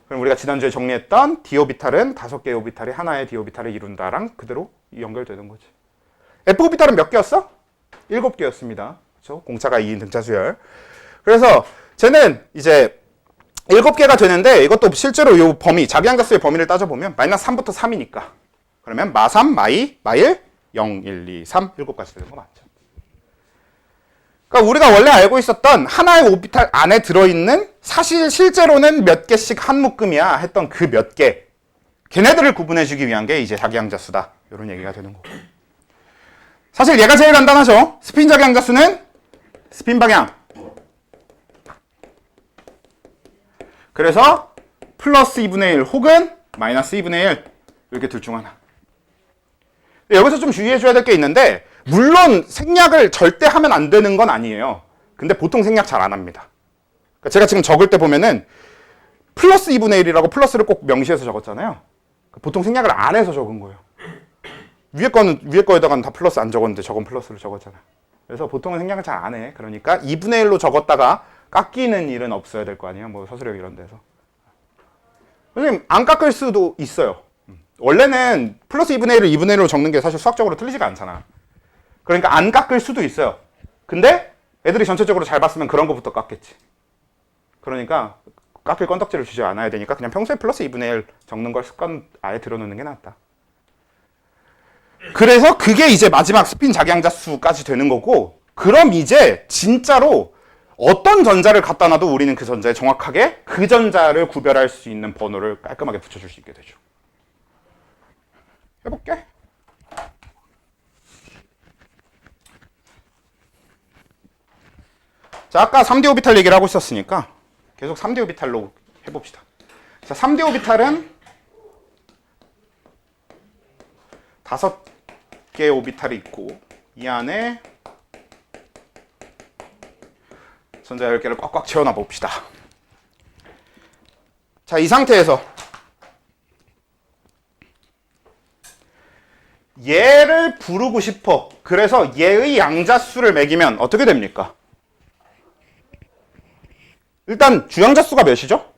그럼 우리가 지난주에 정리했던 d오비탈은 5개의 오비탈이 하나의 d오비탈을 이룬다랑 그대로 연결되는 거지. f오비탈은 몇 개였어? 7개였습니다. 그렇죠? 공차가 2인 등차수열. 그래서 쟤는 이제 7개가 되는데 이것도 실제로 이 범위, 자기항자수의 범위를 따져보면 마이너스 3부터 3이니까 그러면 마3, 마2, 마1, 0, 1, 2, 3, 7까지 되는 거 맞죠? 그러니까 우리가 원래 알고 있었던 하나의 오비탈 안에 들어있는 사실 실제로는 몇 개씩 한 묶음이야 했던 그 몇 개 걔네들을 구분해주기 위한 게 이제 자기항자수다 이런 얘기가 되는 거고 사실 얘가 제일 간단하죠. 스핀 자기항자수는 스핀 방향 그래서 플러스 2분의 1 혹은 마이너스 2분의 1 이렇게 둘 중 하나. 여기서 좀 주의해줘야 될 게 있는데 물론 생략을 절대 하면 안 되는 건 아니에요. 근데 보통 생략 잘 안 합니다. 그러니까 제가 지금 적을 때 보면은 플러스 2분의 1이라고 플러스를 꼭 명시해서 적었잖아요. 보통 생략을 안 해서 적은 거예요. 위에 거에다가는 다 플러스 안 적었는데 저건 플러스를 적었잖아. 그래서 보통은 생략을 잘 안 해. 그러니까 2분의 1로 적었다가 깎이는 일은 없어야 될 거 아니에요. 뭐 서술형 이런 데서. 선생님 안 깎을 수도 있어요. 원래는 플러스 2분의 1을 2분의 1로 적는 게 사실 수학적으로 틀리지가 않잖아. 그러니까 안 깎을 수도 있어요. 근데 애들이 전체적으로 잘 봤으면 그런 거부터 깎겠지. 그러니까 깎일 건덕지를 주지 않아야 되니까 그냥 평소에 플러스 2분의 1 적는 걸 습관 아예 들어놓는 게 낫다. 그래서 그게 이제 마지막 스핀 자기항자수까지 되는 거고 그럼 이제 진짜로 어떤 전자를 갖다 놔도 우리는 그 전자에 정확하게 그 전자를 구별할 수 있는 번호를 깔끔하게 붙여줄 수 있게 되죠. 해볼게. 자, 아까 3D 오비탈 얘기를 하고 있었으니까 계속 3D 오비탈로 해봅시다. 자, 3D 오비탈은 5개의 오비탈이 있고 이 안에 전자 10개를 꽉꽉 채워놔 봅시다. 자, 이 상태에서 얘를 부르고 싶어. 그래서 얘의 양자수를 매기면 어떻게 됩니까? 일단 주양자수가 몇이죠?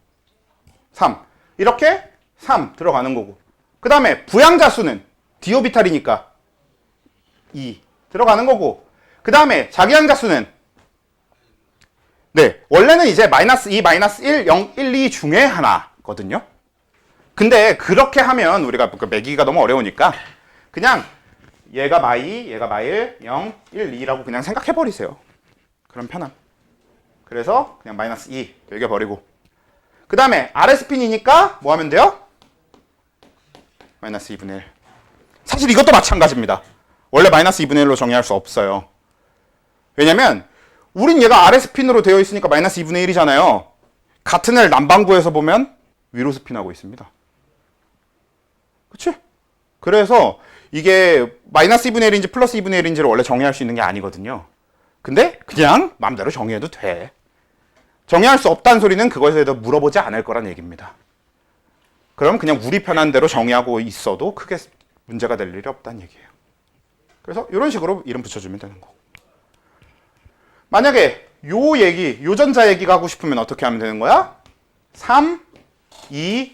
3. 이렇게 3 들어가는 거고 그 다음에 부양자수는 d오비탈이니까 2 들어가는 거고 그 다음에 자기양자수는 네, 원래는 이제 마이너스 2, 마이너스 1, 0, 1, 2 중에 하나거든요. 근데 그렇게 하면 우리가 매기기가 너무 어려우니까 그냥 얘가 마2, 얘가 마1, 0, 1, 2라고 그냥 생각해버리세요. 그럼 편함. 그래서 그냥 마이너스 2 매겨버리고 그 다음에 아래 스핀이니까 뭐 하면 돼요? 마이너스 2분의 1. 사실 이것도 마찬가지입니다. 원래 마이너스 2분의 1로 정의할 수 없어요. 왜냐면 우린 얘가 아래 스핀으로 되어 있으니까 마이너스 2분의 1이잖아요. 같은 애 남반구에서 보면 위로 스핀하고 있습니다. 그치? 그래서 이게 마이너스 2분의 1인지 플러스 2분의 1인지를 원래 정의할 수 있는 게 아니거든요. 근데 그냥 마음대로 정의해도 돼. 정의할 수 없다는 소리는 그것에 대해서 물어보지 않을 거란 얘기입니다. 그럼 그냥 우리 편한 대로 정의하고 있어도 크게 문제가 될 일이 없다는 얘기예요. 그래서 이런 식으로 이름 붙여주면 되는 거. 만약에 요 전자 얘기가 하고 싶으면 어떻게 하면 되는 거야? 3, 2,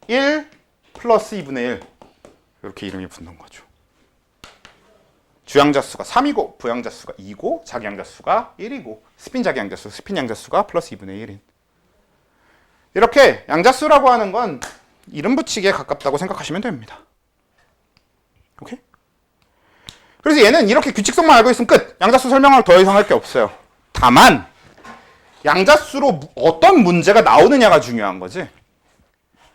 1 플러스 2분의 1 이렇게 이름이 붙는 거죠. 주양자수가 3이고 부양자수가 2고 자기양자수가 1이고 스핀 자기양자수, 스핀 양자수가 플러스 2분의 1인 이렇게 양자수라고 하는 건 이름 붙이기에 가깝다고 생각하시면 됩니다. 오케이? 그래서 얘는 이렇게 규칙성만 알고 있으면 끝! 양자수 설명을 더 이상 할 게 없어요. 다만 양자수로 어떤 문제가 나오느냐가 중요한 거지.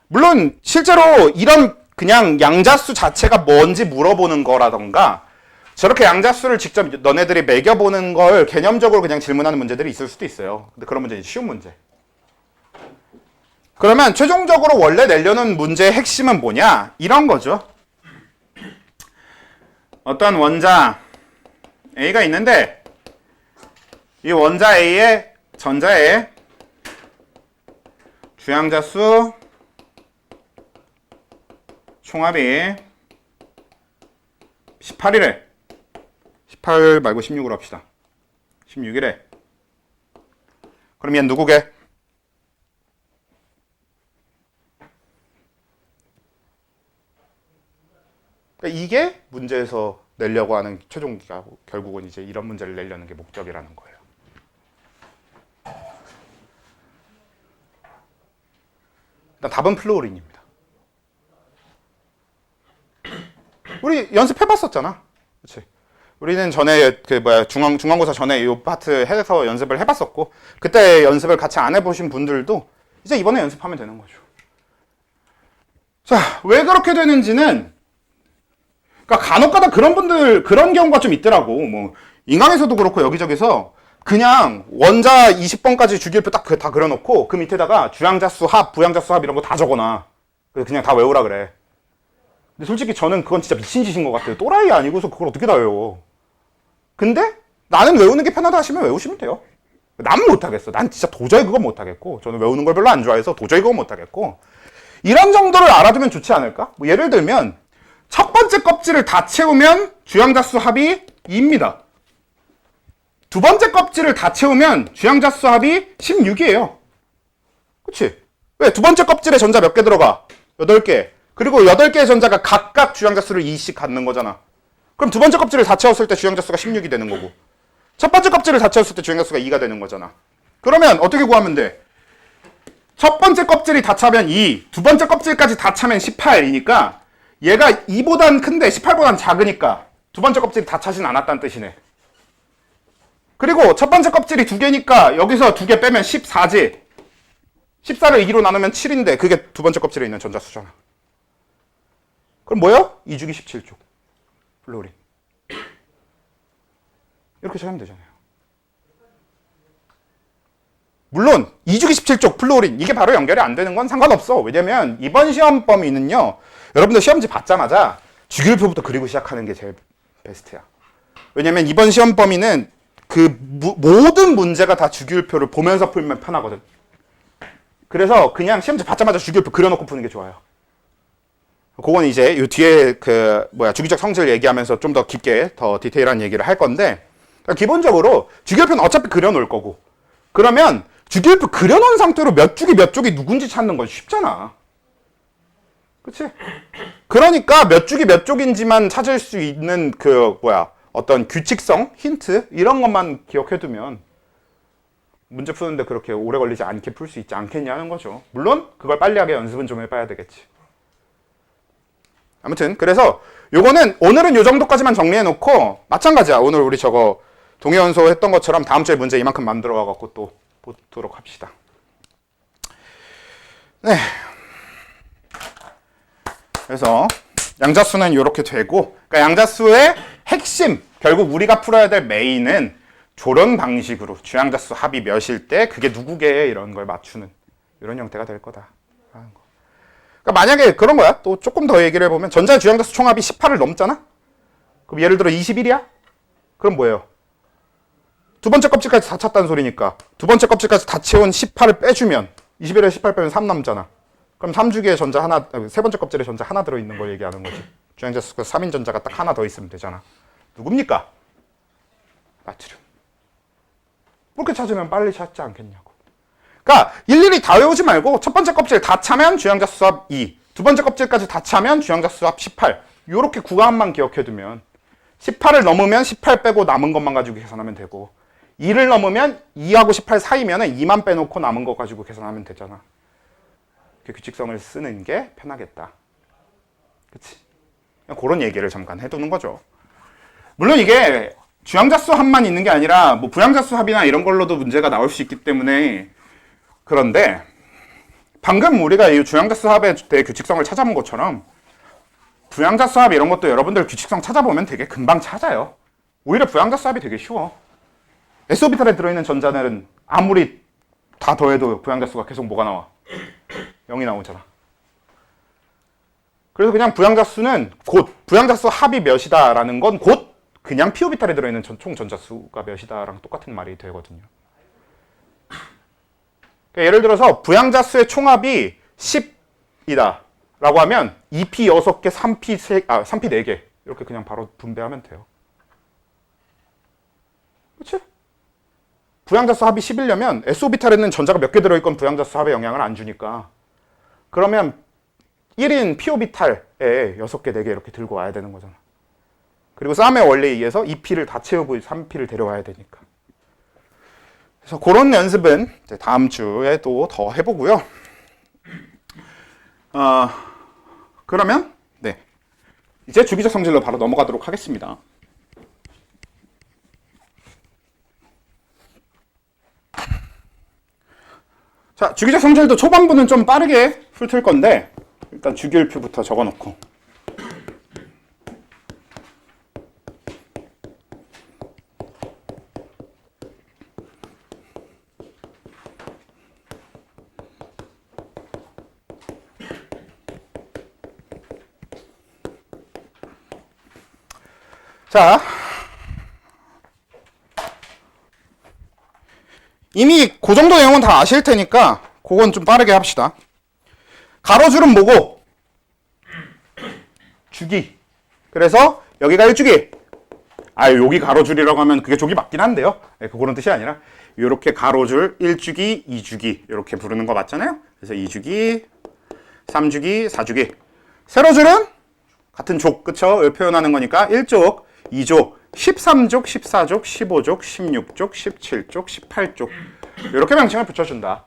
물론 실제로 이런 그냥 양자수 자체가 뭔지 물어보는 거라던가 저렇게 양자수를 직접 너네들이 매겨보는 걸 개념적으로 그냥 질문하는 문제들이 있을 수도 있어요. 근데 그런 문제는 쉬운 문제. 그러면 최종적으로 원래 내려는 문제의 핵심은 뭐냐? 이런 거죠. 어떤 원자 A가 있는데 이 원자 A의 전자의 주양자수 총합이 18이래. 18 말고 16으로 합시다. 16이래. 그럼 얘는 누구게? 그러니까 이게 문제에서 내려고 하는 최종 결국은 이제 이런 문제를 내려는 게 목적이라는 거예요. 일단 답은 플루오린입니다. 우리 연습해봤었잖아. 그렇지? 우리는 전에 중간고사 전에 이 파트 해서 연습을 해봤었고 그때 연습을 같이 안 해보신 분들도 이제 이번에 연습하면 되는 거죠. 자, 왜 그렇게 되는지는 그러니까 간혹가다 그런 경우가 좀 있더라고. 뭐 인강에서도 그렇고 여기저기서 그냥 원자 20번까지 주기율표 딱 다 그려놓고 그 밑에다가 주양자수 합, 부양자수 합 이런 거 다 적어놔. 그냥 다 외우라 그래. 근데 솔직히 저는 그건 진짜 미친 짓인 것 같아요. 또라이 아니고서 그걸 어떻게 다 외워. 근데 나는 외우는 게 편하다 하시면 외우시면 돼요. 난 못하겠어. 난 진짜 도저히 그건 못하겠고 저는 외우는 걸 별로 안 좋아해서 도저히 그건 못하겠고 이런 정도를 알아두면 좋지 않을까? 뭐 예를 들면 첫 번째 껍질을 다 채우면 주양자수 합이 2입니다. 두 번째 껍질을 다 채우면 주양자수 합이 16이에요. 그치? 왜? 두 번째 껍질에 전자 몇 개 들어가? 8개. 그리고 8개의 전자가 각각 주양자수를 2씩 갖는 거잖아. 그럼 두 번째 껍질을 다 채웠을 때 주양자수가 16이 되는 거고 첫 번째 껍질을 다 채웠을 때 주양자수가 2가 되는 거잖아. 그러면 어떻게 구하면 돼? 첫 번째 껍질이 다 차면 2, 두 번째 껍질까지 다 차면 18이니까 얘가 2보단 큰데 18보단 작으니까 두 번째 껍질이 다 차진 않았다는 뜻이네. 그리고 첫 번째 껍질이 2개니까 여기서 2개 빼면 14지. 14를 2로 나누면 7인데 그게 두 번째 껍질에 있는 전자수잖아. 그럼 뭐예요? 2주기 17쪽. 플루오린. 이렇게 찾으면 되잖아요. 물론 2주기 17쪽 플루오린 이게 바로 연결이 안 되는 건 상관없어. 왜냐면 이번 시험 범위는요. 여러분들 시험지 받자마자 주기율표부터 그리고 시작하는 게 제일 베스트야. 왜냐면 이번 시험 범위는 그 모든 문제가 다 주기율표를 보면서 풀면 편하거든. 그래서 그냥 시험지 받자마자 주기율표 그려놓고 푸는 게 좋아요. 그건 이제 요 뒤에 주기적 성질 얘기하면서 좀 더 깊게 더 디테일한 얘기를 할 건데 기본적으로 주기율표는 어차피 그려놓을 거고 그러면 주기율표 그려놓은 상태로 몇 쪽이 누군지 찾는 건 쉽잖아. 그치? 그러니까 몇 주기 몇 쪽인지만 찾을 수 있는 어떤 규칙성, 힌트 이런 것만 기억해두면 문제 푸는데 그렇게 오래 걸리지 않게 풀 수 있지 않겠냐는 거죠. 물론 그걸 빨리 하게 연습은 좀 해봐야 되겠지. 아무튼 그래서 요거는 오늘은 요 정도까지만 정리해놓고 마찬가지야. 오늘 우리 저거 동해연소 했던 것처럼 다음 주에 문제 이만큼 만들어가갖고 또 보도록 합시다. 네. 그래서 양자수는 이렇게 되고, 그러니까 양자수의 핵심, 결국 우리가 풀어야 될 메인은 저런 방식으로 주양자수 합이 몇일 때 그게 누구게 이런 걸 맞추는 이런 형태가 될 거다. 그러니까 만약에 그런 거야. 또 조금 더 얘기를 해보면 전자 주양자수 총합이 18을 넘잖아? 그럼 예를 들어 21이야? 그럼 뭐예요? 두 번째 껍질까지 다 찼다는 소리니까 두 번째 껍질까지 다 채운 18을 빼주면 21에 18 빼면 3 남잖아. 그럼 3주기의 전자 하나, 세 번째 껍질에 전자 하나 들어있는 걸 얘기하는 거지. 주양자 수가 3인 전자가 딱 하나 더 있으면 되잖아. 누굽니까? 나트륨. 그렇게 찾으면 빨리 찾지 않겠냐고. 그러니까 일일이 다 외우지 말고 첫 번째 껍질 다 차면 주양자 수합 2, 두 번째 껍질까지 다 차면 주양자 수합 18. 요렇게 구간만 기억해두면 18을 넘으면 18 빼고 남은 것만 가지고 계산하면 되고 2를 넘으면 2하고 18 사이면 2만 빼놓고 남은 거 가지고 계산하면 되잖아. 규칙성을 쓰는 게 편하겠다. 그치? 그냥 그런 얘기를 잠깐 해두는 거죠. 물론 이게 주양자수 합만 있는 게 아니라 뭐 부양자수 합이나 이런 걸로도 문제가 나올 수 있기 때문에 그런데 방금 우리가 이 주양자수 합에 대해 규칙성을 찾아본 것처럼 부양자수 합 이런 것도 여러분들 규칙성 찾아보면 되게 금방 찾아요. 오히려 부양자수 합이 되게 쉬워. s오비탈에 들어있는 전자들은 아무리 다 더해도 부양자수가 계속 뭐가 나와? 0이 나오잖아. 그래서 그냥 부양자수는 곧 부양자수 합이 몇이다라는 건 곧 그냥 p오비탈에 들어있는 총 전자수가 몇이다랑 똑같은 말이 되거든요. 그러니까 예를 들어서 부양자수의 총합이 10이다 라고 하면 2p 6개, 3p 4개 이렇게 그냥 바로 분배하면 돼요. 그렇지? 부양자수 합이 10이려면 s오비탈에는 전자가 몇 개 들어있건 부양자수 합에 영향을 안 주니까 그러면 1인 p오비탈에 6개, 4개 이렇게 들고 와야 되는 거잖아. 그리고 쌈의 원리에 의해서 2p를 다 채우고 3p를 데려와야 되니까. 그래서 그런 연습은 이제 다음 주에 또 더 해보고요. 그러면 네, 이제 주기적 성질로 바로 넘어가도록 하겠습니다. 자, 주기적 성질도 초반부는 좀 빠르게 훑을 건데 일단 주기율표부터 적어놓고 자, 이미 그 정도 내용은 다 아실 테니까 그건 좀 빠르게 합시다. 가로줄은 뭐고? 주기. 그래서 여기가 1주기. 여기 가로줄이라고 하면 그게 족이 맞긴 한데요. 네, 그런 뜻이 아니라 이렇게 가로줄 1주기, 2주기 이렇게 부르는 거 맞잖아요. 그래서 2주기, 3주기, 4주기. 세로줄은 같은 족, 그쵸? 을 표현하는 거니까 1족, 2족, 13족, 14족, 15족, 16족, 17족, 18족 이렇게 명칭을 붙여준다.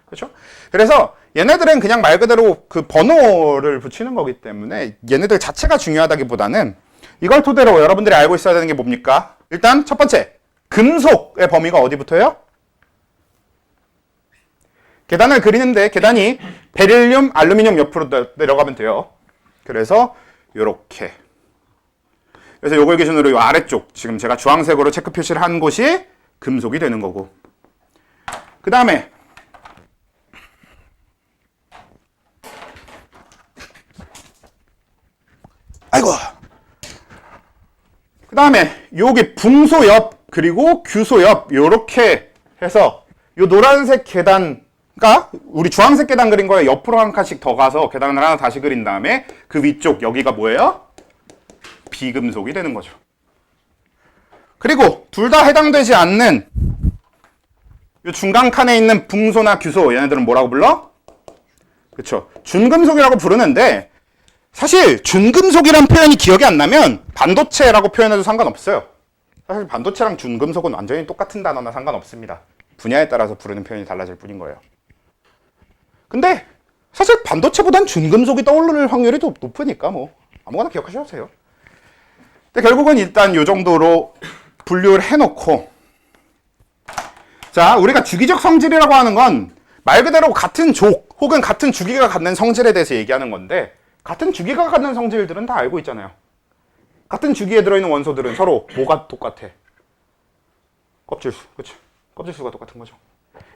그렇죠? 그래서 얘네들은 그냥 말 그대로 그 번호를 붙이는 거기 때문에 얘네들 자체가 중요하다기보다는 이걸 토대로 여러분들이 알고 있어야 되는 게 뭡니까? 일단 첫 번째, 금속의 범위가 어디부터예요? 계단을 그리는데 계단이 베릴륨, 알루미늄 옆으로 내려가면 돼요. 그래서 요렇게. 그래서 요걸 기준으로 이 아래쪽, 지금 제가 주황색으로 체크 표시를 한 곳이 금속이 되는 거고. 그 다음에 그 다음에 여기 붕소 옆 그리고 규소 옆 요렇게 해서 요 노란색 계단가 우리 주황색 계단 그린 거에 옆으로 한 칸씩 더 가서 계단을 하나 다시 그린 다음에 그 위쪽 여기가 뭐예요? 비금속이 되는 거죠. 그리고 둘 다 해당되지 않는 요 중간 칸에 있는 붕소나 규소 얘네들은 뭐라고 불러? 그쵸, 준금속이라고 부르는데 사실 준금속이란 표현이 기억이 안 나면 반도체라고 표현해도 상관없어요. 사실 반도체랑 준금속은 완전히 똑같은 단어나 상관없습니다. 분야에 따라서 부르는 표현이 달라질 뿐인 거예요. 근데 사실 반도체보단 준금속이 떠오르는 확률이 더 높으니까 뭐 아무거나 기억하셔도 돼요. 근데 결국은 일단 이 정도로 분류를 해놓고, 자, 우리가 주기적 성질이라고 하는 건 말 그대로 같은 족 혹은 같은 주기가 갖는 성질에 대해서 얘기하는 건데, 같은 주기가 갖는 성질들은 다 알고 있잖아요. 같은 주기에 들어있는 원소들은 서로 뭐가 똑같아? 껍질수. 그치? 껍질수가 똑같은 거죠.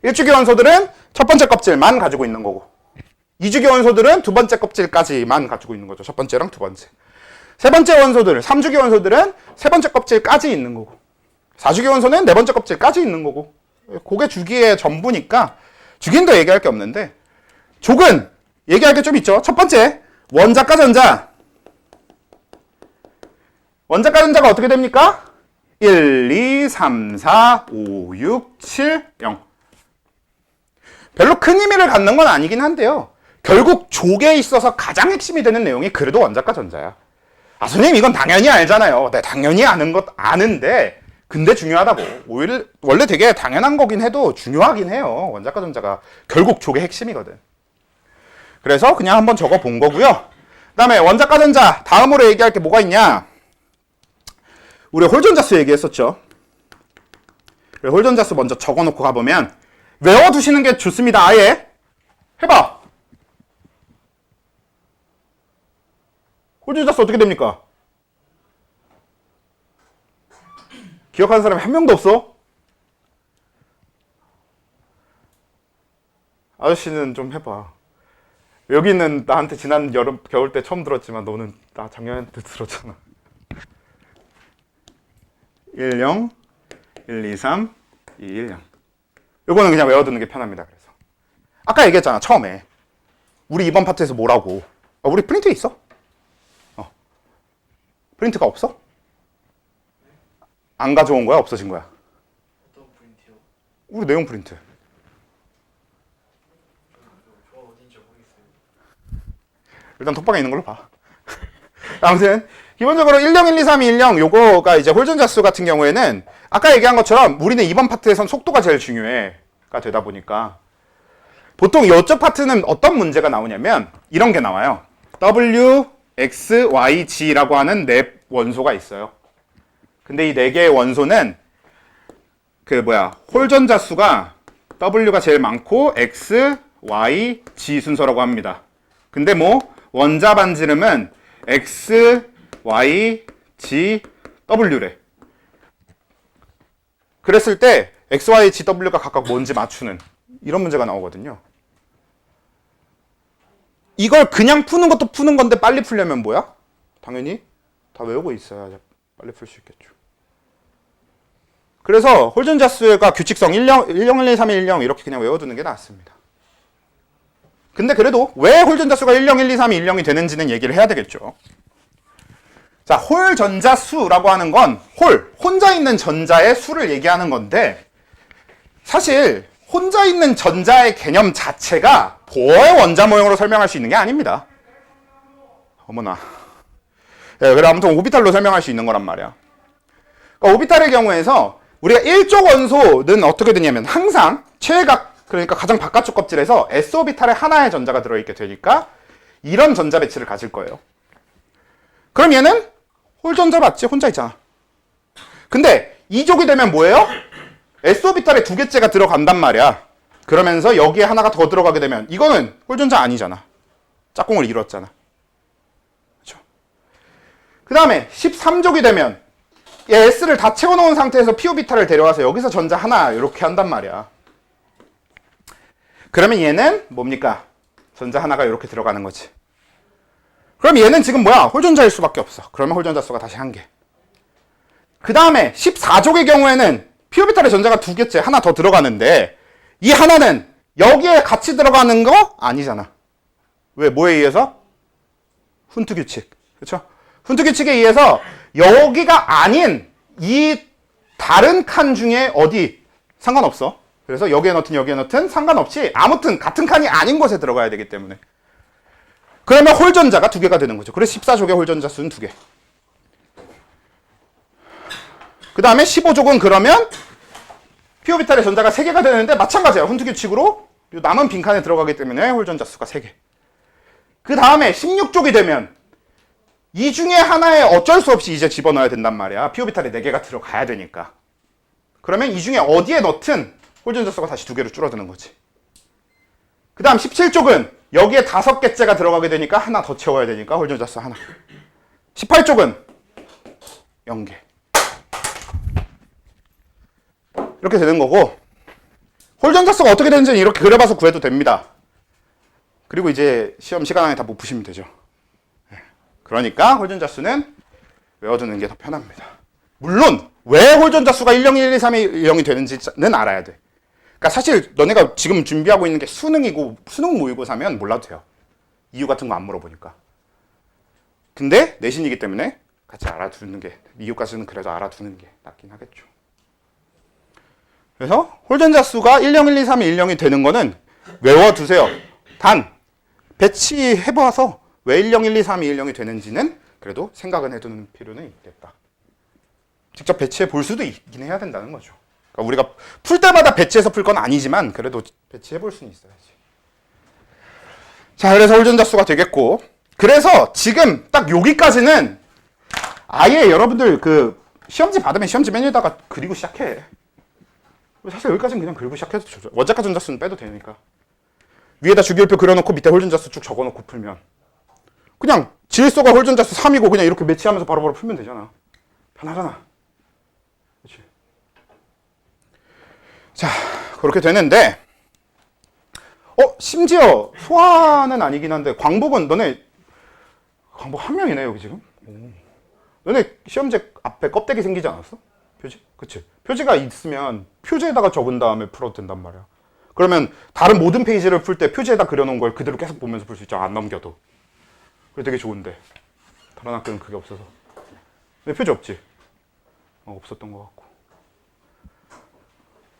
1주기 원소들은 첫 번째 껍질만 가지고 있는 거고, 2주기 원소들은 두 번째 껍질까지만 가지고 있는 거죠. 첫 번째랑 두 번째. 세 번째 원소들, 3주기 원소들은 세 번째 껍질까지 있는 거고, 4주기 원소는 네 번째 껍질까지 있는 거고. 그게 주기의 전부니까 주기는 더 얘기할 게 없는데, 족은 얘기할 게 좀 있죠. 첫 번째, 원자과 전자. 원자과 전자가 어떻게 됩니까? 1, 2, 3, 4, 5, 6, 7, 0. 별로 큰 의미를 갖는 건 아니긴 한데요. 결국 족에 있어서 가장 핵심이 되는 내용이 그래도 원자과 전자야. 아, 선생님 이건 당연히 알잖아요. 네, 당연히 아는 것 아는데 근데 중요하다고. 오히려 원래 되게 당연한 거긴 해도 중요하긴 해요. 원자과 전자가 결국 족의 핵심이거든. 그래서 그냥 한번 적어 본 거고요. 그다음에 원자과 전자 다음으로 얘기할 게 뭐가 있냐? 우리 홀전자수 얘기했었죠. 홀전자수 먼저 적어놓고 가보면 외워두시는 게 좋습니다. 아예 해봐. 홀전자수 어떻게 됩니까? 기억하는 사람이 한 명도 없어? 아저씨는 좀 해봐. 여기는 나한테 지난 여름, 겨울 때 처음 들었지만 너는 나 작년에 들었잖아. 1, 0, 1, 2, 3, 2, 1, 0. 요거는 그냥 외워두는 게 편합니다. 그래서 아까 얘기했잖아. 처음에 우리 이번 파트에서 뭐라고. 우리 프린트 있어? 프린트가 없어? 안 가져온 거야? 없어진 거야? 어떤 프린트요? 우리 내용 프린트. 저 어딘지 모르겠어요. 일단 톡방에 있는 걸로 봐. 아무튼 기본적으로 10, 1, 2, 3, 2, 10 요거가 이제 홀전자수 같은 경우에는 아까 얘기한 것처럼 우리는 이번 파트에선 속도가 제일 중요해가 되다 보니까 보통 이쪽 파트는 어떤 문제가 나오냐면 이런 게 나와요. W, X, Y, G라고 하는 네 원소가 있어요. 근데 이 네 개의 원소는 홀전자수가 W가 제일 많고 X, Y, G 순서라고 합니다. 근데 원자 반지름은 X, Y, G, W래. 그랬을 때 X, Y, G, W가 각각 뭔지 맞추는 이런 문제가 나오거든요. 이걸 그냥 푸는 것도 푸는 건데 빨리 풀려면 뭐야? 당연히 다 외우고 있어야 빨리 풀 수 있겠죠. 그래서 홀전자수가 규칙성 1, 0, 1, 2, 3, 1, 0 이렇게 그냥 외워두는 게 낫습니다. 근데 그래도 왜 홀전자수가 1, 0, 1, 2, 3, 1, 0이 되는지는 얘기를 해야 되겠죠. 자, 홀전자수라고 하는 건 혼자 있는 전자의 수를 얘기하는 건데 사실 혼자 있는 전자의 개념 자체가 보어의 원자 모형으로 설명할 수 있는 게 아닙니다. 어머나. 예, 그래 아무튼 오비탈로 설명할 수 있는 거란 말이야. 그러니까 오비탈의 경우에서 우리가 1조 원소는 어떻게 되냐면 항상 최외각 그러니까 가장 바깥쪽 껍질에서 s오비탈에 하나의 전자가 들어있게 되니까 이런 전자 배치를 가질 거예요. 그럼 얘는 홀전자 맞지? 혼자 있잖아. 근데 2족이 되면 뭐예요? s오비탈에 두 개째가 들어간단 말이야. 그러면서 여기에 하나가 더 들어가게 되면 이거는 홀전자 아니잖아. 짝꿍을 이뤘잖아. 그렇죠? 그 다음에 13족이 되면 S를 다 채워놓은 상태에서 P오비탈을 데려와서 여기서 전자 하나 이렇게 한단 말이야. 그러면 얘는 뭡니까? 전자 하나가 이렇게 들어가는 거지. 그럼 얘는 지금 뭐야? 홀전자일 수밖에 없어. 그러면 홀전자 수가 다시 1개. 그 다음에 14족의 경우에는 P오비탈의 전자가 두 개째 하나 더 들어가는데 이 하나는 여기에 같이 들어가는 거 아니잖아. 왜? 뭐에 의해서? 훈트 규칙. 그렇죠? 훈트 규칙에 의해서 여기가 아닌 이 다른 칸 중에 어디 상관없어. 그래서 여기에 넣든 여기에 넣든 상관없이 아무튼 같은 칸이 아닌 곳에 들어가야 되기 때문에 그러면 홀전자가 두 개가 되는 거죠. 그래서 14족의 홀전자 수는 두 개. 그 다음에 15족은 그러면 P오비탈의 전자가 3개가 되는데 마찬가지야. 훈트 규칙으로 남은 빈칸에 들어가기 때문에 홀전자 수가 3개. 그 다음에 16족이 되면 이 중에 하나에 어쩔 수 없이 이제 집어넣어야 된단 말이야. P오비탈이 4개가 들어가야 되니까. 그러면 이 중에 어디에 넣든 홀전자 수가 다시 2개로 줄어드는 거지. 그 다음 17쪽은 여기에 5개째가 들어가게 되니까 하나 더 채워야 되니까 홀전자 수 하나. 18쪽은 0개. 이렇게 되는 거고 홀전자 수가 어떻게 되는지는 이렇게 그려봐서 구해도 됩니다. 그리고 이제 시험 시간 안에 다 못 푸시면 되죠. 그러니까 홀전자 수는 외워두는 게 더 편합니다. 물론 왜 홀전자 수가 1, 0, 1, 2, 3이 0이 되는지는 알아야 돼. 그러니까 사실 너네가 지금 준비하고 있는 게 수능이고 수능 모의고사면 몰라도 돼요. 이유 같은 거 안 물어보니까. 근데 내신이기 때문에 같이 알아두는 게, 이유까지는 그래도 알아두는 게 낫긴 하겠죠. 그래서 홀전자 수가 1, 0, 1, 2, 3이 1, 0이 되는 거는 외워두세요. 단 배치해봐서 왜 1, 0, 1, 2, 3이 1, 0이 되는지는 그래도 생각은 해두는 필요는 있겠다. 직접 배치해 볼 수도 있긴 해야 된다는 거죠. 그러니까 우리가 풀 때마다 배치해서 풀 건 아니지만 그래도 배치해 볼 수는 있어야지. 자, 그래서 홀전자 수가 되겠고, 그래서 지금 딱 여기까지는 아예 여러분들 그 시험지 받으면 시험지 메뉴에다가 그리고 시작해. 사실 여기까지는 그냥 그리고 시작해도 좋죠. 원자가 전자수는 빼도 되니까. 위에다 주기율표 그려놓고 밑에 홀전자수 쭉 적어놓고 풀면 그냥 질소가 홀전자수 3이고 그냥 이렇게 매치하면서 바로바로 풀면 되잖아. 편하잖아. 그렇지? 자, 그렇게 되는데 심지어 소화는 아니긴 한데 광복은 너네 광복 한 명이네 여기 지금. 너네 시험지 앞에 껍데기 생기지 않았어? 표지? 그치? 표지가 있으면 표지에다가 적은 다음에 풀어도 된단 말이야. 그러면 다른 모든 페이지를 풀 때 표지에다 그려놓은 걸 그대로 계속 보면서 풀 수 있잖아. 안 넘겨도. 그게 되게 좋은데 다른 학교는 그게 없어서. 근데 표지 없지? 없었던 것 같고.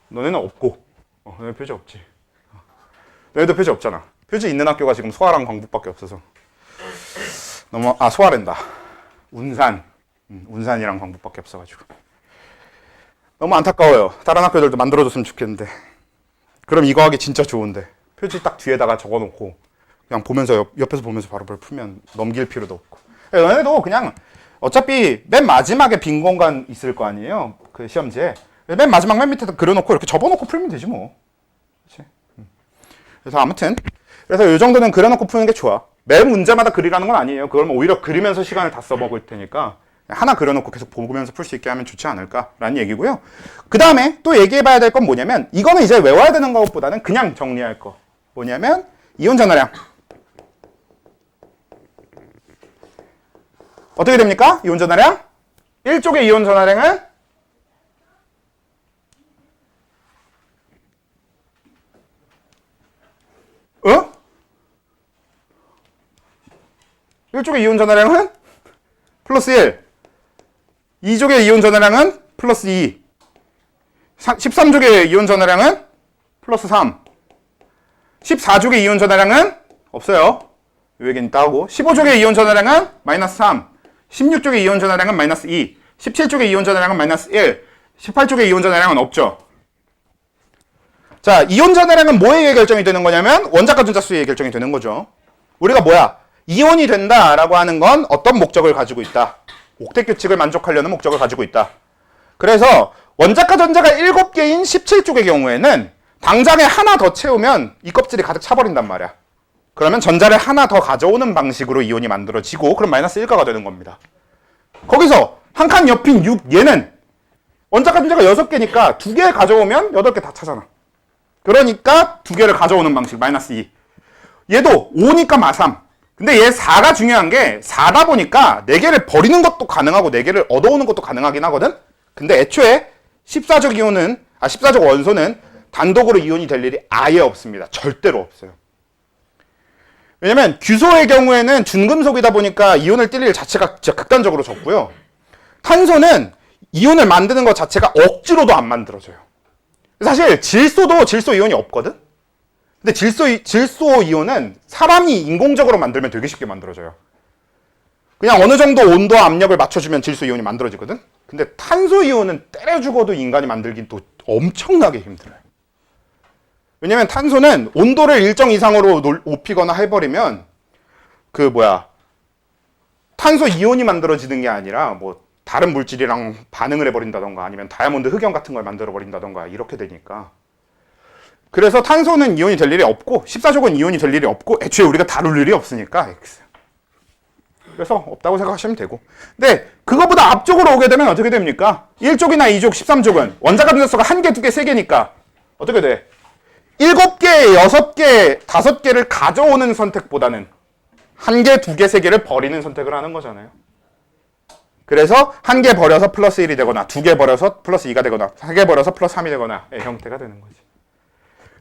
너네는 없고 너네 표지 없지. 너희도 표지 없잖아. 표지 있는 학교가 지금 소아랑 광북밖에 없어서. 소아랜다. 운산. 운산이랑 광북밖에 없어가지고. 너무 안타까워요. 다른 학교들도 만들어줬으면 좋겠는데. 그럼 이거 하기 진짜 좋은데. 표지 딱 뒤에다가 적어놓고 그냥 보면서 옆에서 보면서 바로바로 풀면 넘길 필요도 없고. 너네도 그냥 어차피 맨 마지막에 빈 공간 있을 거 아니에요. 그 시험지에. 맨 마지막 맨 밑에다 그려놓고 이렇게 접어놓고 풀면 되지 뭐. 그치? 그래서 아무튼 그래서 이 정도는 그려놓고 푸는 게 좋아. 매 문제마다 그리라는 건 아니에요. 그러면 오히려 그리면서 시간을 다 써먹을 테니까 하나 그려놓고 계속 보면서 풀 수 있게 하면 좋지 않을까라는 얘기고요. 그 다음에 또 얘기해봐야 될 건 뭐냐면 이거는 이제 외워야 되는 것보다는 그냥 정리할 거. 뭐냐면 이온 전하량. 어떻게 됩니까? 이온 전하량? 1쪽의 이온 전하량은 1쪽의 이온 전하량은 플러스 1. 2쪽의 이온 전하량은 플러스 2. 13쪽의 이온 전하량은 플러스 3. 14쪽의 이온 전하량은 없어요. 여기는 따고. 15쪽의 이온 전하량은 마이너스 3. 16쪽의 이온 전하량은 마이너스 2. 17쪽의 이온 전하량은 마이너스 1. 18쪽의 이온 전하량은 없죠. 자, 이온 전하량은 뭐에 의해 결정이 되는 거냐면 원자과 전자수에 의해 결정이 되는 거죠. 우리가 뭐야? 이온이 된다라고 하는 건 어떤 목적을 가지고 있다. 옥텟 규칙을 만족하려는 목적을 가지고 있다. 그래서 원자과 전자가 7개인 17쪽의 경우에는 당장에 하나 더 채우면 이 껍질이 가득 차버린단 말이야. 그러면 전자를 하나 더 가져오는 방식으로 이온이 만들어지고 그럼 마이너스 1가가 되는 겁니다. 거기서 한 칸 옆인 6 얘는 원자과 전자가 6개니까 2개 가져오면 8개 다 차잖아. 그러니까 2개를 가져오는 방식 마이너스 2. 얘도 5니까 마3. 근데 얘 4가 중요한 게 4다 보니까 4개를 버리는 것도 가능하고 4개를 얻어오는 것도 가능하긴 하거든. 근데 애초에 14적 원소는 단독으로 이온이 될 일이 아예 없습니다. 절대로 없어요. 왜냐면 규소의 경우에는 준금속이다 보니까 이온을 띨 일 자체가 진짜 극단적으로 적고요. 탄소는 이온을 만드는 것 자체가 억지로도 안 만들어져요. 사실 질소도 질소 이온이 없거든. 근데 질소 이온은 사람이 인공적으로 만들면 되게 쉽게 만들어져요. 그냥 어느 정도 온도와 압력을 맞춰주면 질소 이온이 만들어지거든. 근데 탄소 이온은 때려 죽어도 인간이 만들긴 또 엄청나게 힘들어요. 왜냐면 탄소는 온도를 일정 이상으로 높이거나 해버리면 탄소 이온이 만들어지는 게 아니라 뭐 다른 물질이랑 반응을 해버린다던가 아니면 다이아몬드 흑연 같은 걸 만들어버린다던가 이렇게 되니까. 그래서 탄소는 이온이 될 일이 없고 14족은 이온이 될 일이 없고 애초에 우리가 다룰 일이 없으니까 X. 그래서 없다고 생각하시면 되고. 근데 그거보다 앞쪽으로 오게 되면 어떻게 됩니까? 1족이나 2족, 13족은 원자과 전자수가 1개, 2개, 3개니까 어떻게 돼? 7개, 6개, 5개를 가져오는 선택보다는 1개, 2개, 3개를 버리는 선택을 하는 거잖아요. 그래서 한 개 버려서 플러스 1이 되거나 두 개 버려서 플러스 2가 되거나 세 개 버려서 플러스 3이 되거나의 형태가 되는 거지.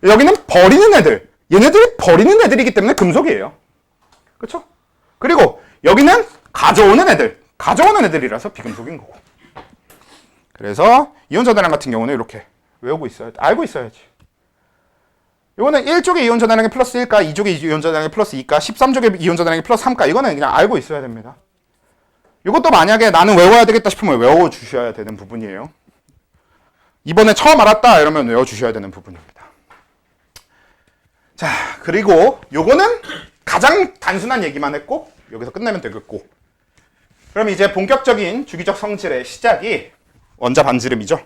여기는 버리는 애들. 얘네들이 버리는 애들이기 때문에 금속이에요. 그렇죠? 그리고 여기는 가져오는 애들. 가져오는 애들이라서 비금속인 거고. 그래서 이온 전화량 같은 경우는 이렇게 외우고 있어야 돼. 알고 있어야지. 이거는 1쪽의 이온 전화량이 플러스 1가, 2쪽의 이온 전화량이 플러스 2가, 13쪽의 이온 전화량이 플러스 3가. 이거는 그냥 알고 있어야 됩니다. 이것도 만약에 나는 외워야 되겠다 싶으면 외워주셔야 되는 부분이에요. 이번에 처음 알았다 이러면 외워주셔야 되는 부분입니다. 자, 그리고 요거는 가장 단순한 얘기만 했고 여기서 끝내면 되겠고, 그럼 이제 본격적인 주기적 성질의 시작이 원자 반지름이죠.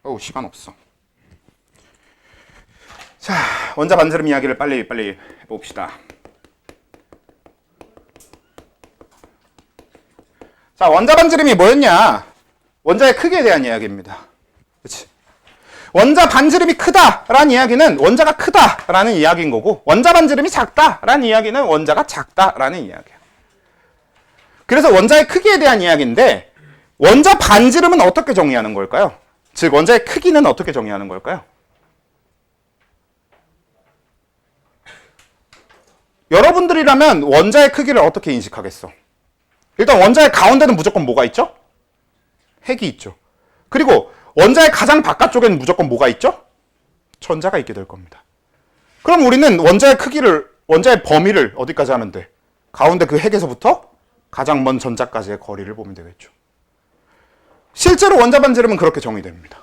어우, 시간 없어. 자, 원자 반지름 이야기를 빨리 해봅시다. 자, 원자 반지름이 뭐였냐? 원자의 크기에 대한 이야기입니다. 그렇지? 원자 반지름이 크다라는 이야기는 원자가 크다라는 이야기인 거고, 원자 반지름이 작다라는 이야기는 원자가 작다라는 이야기야. 그래서 원자의 크기에 대한 이야기인데, 원자 반지름은 어떻게 정의하는 걸까요? 즉, 원자의 크기는 어떻게 정의하는 걸까요? 여러분들이라면 원자의 크기를 어떻게 인식하겠어? 일단 원자의 가운데는 무조건 뭐가 있죠? 핵이 있죠. 그리고 원자의 가장 바깥쪽에는 무조건 뭐가 있죠? 전자가 있게 될 겁니다. 그럼 우리는 원자의 크기를, 원자의 범위를 어디까지 하면 돼? 가운데 그 핵에서부터 가장 먼 전자까지의 거리를 보면 되겠죠. 실제로 원자 반지름은 그렇게 정의됩니다.